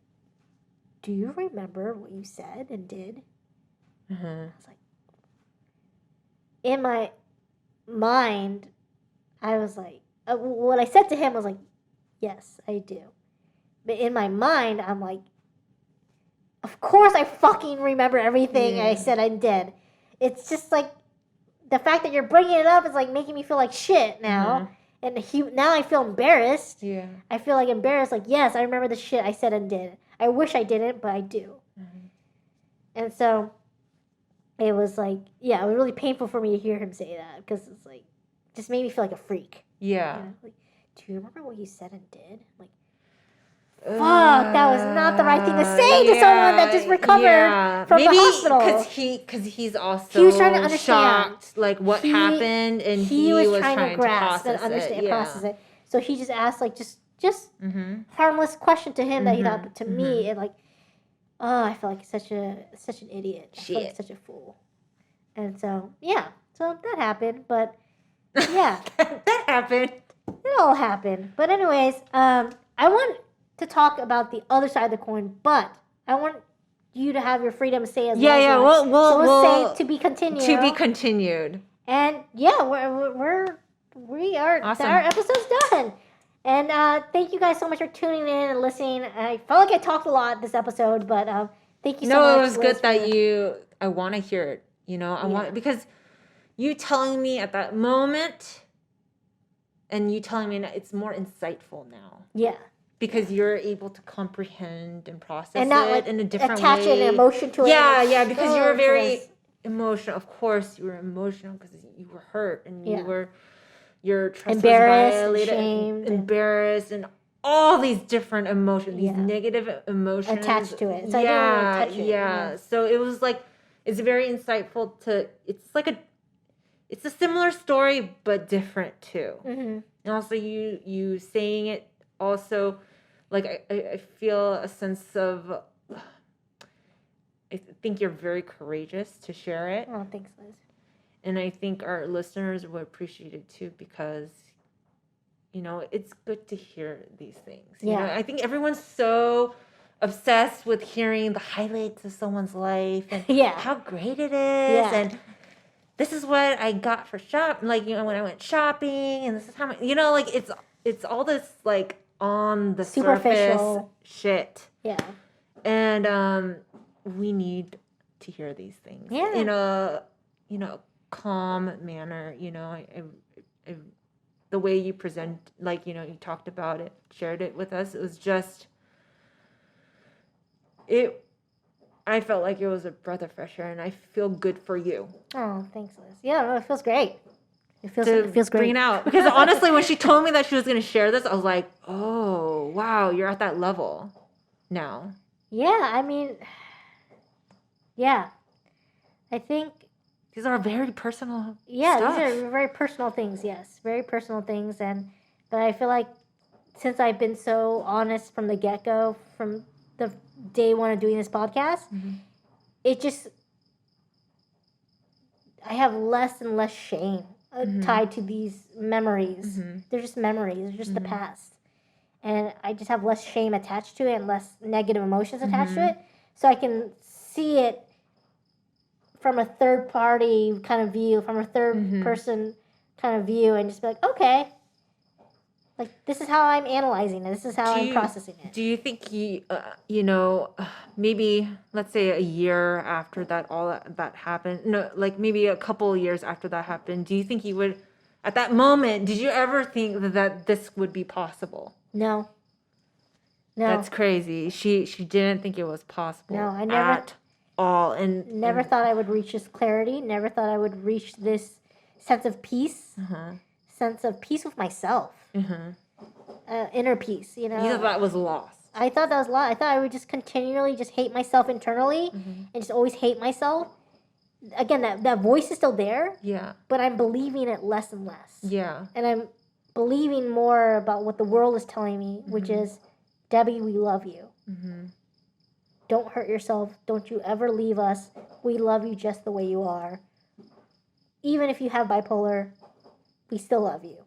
do you remember what you said and did? I was like, in my mind, I was like, what I said to him was like, yes, I do. But in my mind, I'm like, of course I fucking remember everything I said and did. It's just like, the fact that you're bringing it up is like making me feel like shit now. And now I feel embarrassed. Yeah. I feel like embarrassed. Like, yes, I remember the shit I said and did. I wish I didn't, but I do. And so it was like, it was really painful for me to hear him say that, because it's like, just made me feel like a freak. Yeah. Like, do you remember what you said and did? Like, fuck, that was not the right thing to say to someone that just recovered from the hospital. Because he's also he was trying to understand, shocked, like what happened, and he was trying to grasp and understand, process it. So he just asked like just harmless question to him that he thought, but to me it like, oh, I felt like such an idiot. I felt like such a fool. And so so that happened, but that happened. It all happened. But anyways, I want to talk about the other side of the coin, but I want you to have your freedom to say as well. We'll say to be continued. To be continued. And we are awesome. Our episode's done. And thank you guys so much for tuning in and listening. I felt like I talked a lot this episode, but thank you so much. No, it was good that I want to hear it. I want, because you telling me at that moment and you telling me that it's more insightful now. Yeah. Because you're able to comprehend and process and not it like in a different attach way. an emotion to it. Yeah, because you were very so emotional. Of course, you were emotional because you were hurt and your trust embarrassed, was violated, shamed, embarrassed, and all these different emotions, these negative emotions attached to it. So I didn't really touch it. Yeah. So it was like it's very insightful to. It's a similar story but different too. Mm-hmm. And also you saying it also. Like, I feel a sense of, I think you're very courageous to share it. Oh, thanks, Liz. And I think our listeners would appreciate it too because, it's good to hear these things. You know, I think everyone's so obsessed with hearing the highlights of someone's life and how great it is. And this is what I got for when I went shopping and this is how it's all this like, on the superficial shit. Yeah. And we need to hear these things in a calm manner. I the way you present, you talked about it, shared it with us. It was just I felt like it was a breath of fresh air, and I feel good for you. Oh, thanks, Liz. Yeah, it feels great. It feels great. Bring it out. Because honestly, when she told me that she was going to share this, I was like, oh, wow, you're at that level now. Yeah, I mean, I think... These are very personal stuff. These are very personal things, yes. Very personal things. But I feel like since I've been so honest from the get-go, from the day one of doing this podcast, it just... I have less and less shame tied to these memories. They're just memories. They're just the past. And I just have less shame attached to it and less negative emotions attached to it. So I can see it from a third party kind of view, from a third person kind of view, and just be like, okay, like this is how I'm analyzing it. This is how I'm processing it. Do you think maybe let's say a year after that happened, maybe a couple of years after that happened, do you think you would, at that moment, did you ever think that this would be possible? No. That's crazy. She didn't think it was possible. No, I never at all, and never thought I would reach this clarity. Never thought I would reach this sense of peace. Sense of peace with myself. Inner peace, You thought that was lost. I thought that was lost. I thought I would just continually just hate myself internally and just always hate myself. Again, that voice is still there. Yeah. But I'm believing it less and less. Yeah. And I'm believing more about what the world is telling me, which is, Debbie, we love you. Don't hurt yourself. Don't you ever leave us. We love you just the way you are. Even if you have bipolar, we still love you.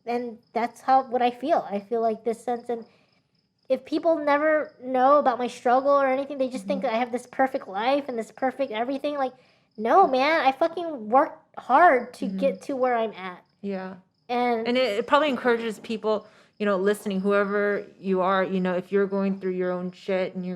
And that's what I feel. I feel like this sense. And if people never know about my struggle or anything, they just think I have this perfect life and this perfect everything. Like, no, man, I fucking worked hard to get to where I'm at. Yeah. And it probably encourages people, listening, whoever you are, if you're going through your own shit and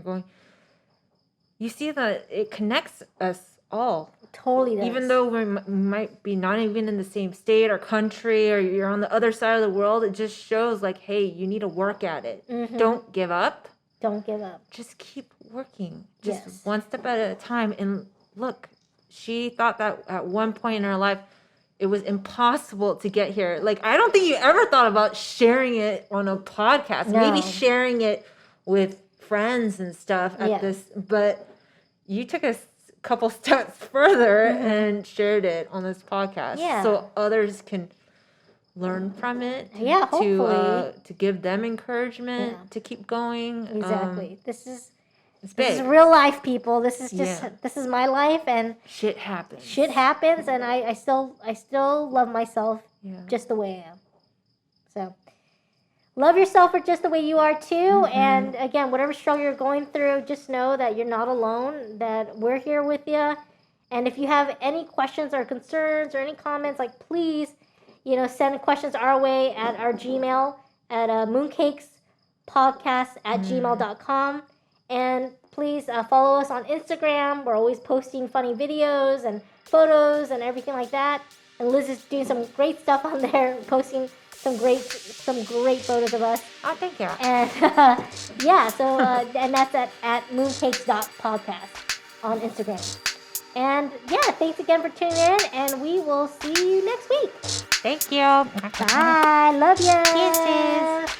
you see that it connects us all. Totally does. Even though we might be not even in the same state or country, or you're on the other side of the world, it just shows like, hey, you need to work at it. Don't give up. Don't give up. Just keep working. Just one step at a time. And look, she thought that at one point in her life, it was impossible to get here. Like, I don't think you ever thought about sharing it on a podcast. No. Maybe sharing it with friends and stuff at this. But you took a couple steps further and shared it on this podcast. Yeah. So others can learn from it. Yeah, hopefully. To give them encouragement to keep going. Exactly. This is real life, people. This is just this is my life, and shit happens. Shit happens, and I still love myself just the way I am. So love yourself for just the way you are too. And again, whatever struggle you're going through, just know that you're not alone. That we're here with you. And if you have any questions or concerns or any comments, like please, send questions our way at our Gmail at mooncakes.podcast@gmail.com. And please follow us on Instagram. We're always posting funny videos and photos and everything like that. And Liz is doing some great stuff on there, posting some great photos of us. Oh, thank you. And and that's at mooncakes.podcast on Instagram. And thanks again for tuning in, and we will see you next week. Thank you. Bye. Love ya. Kisses.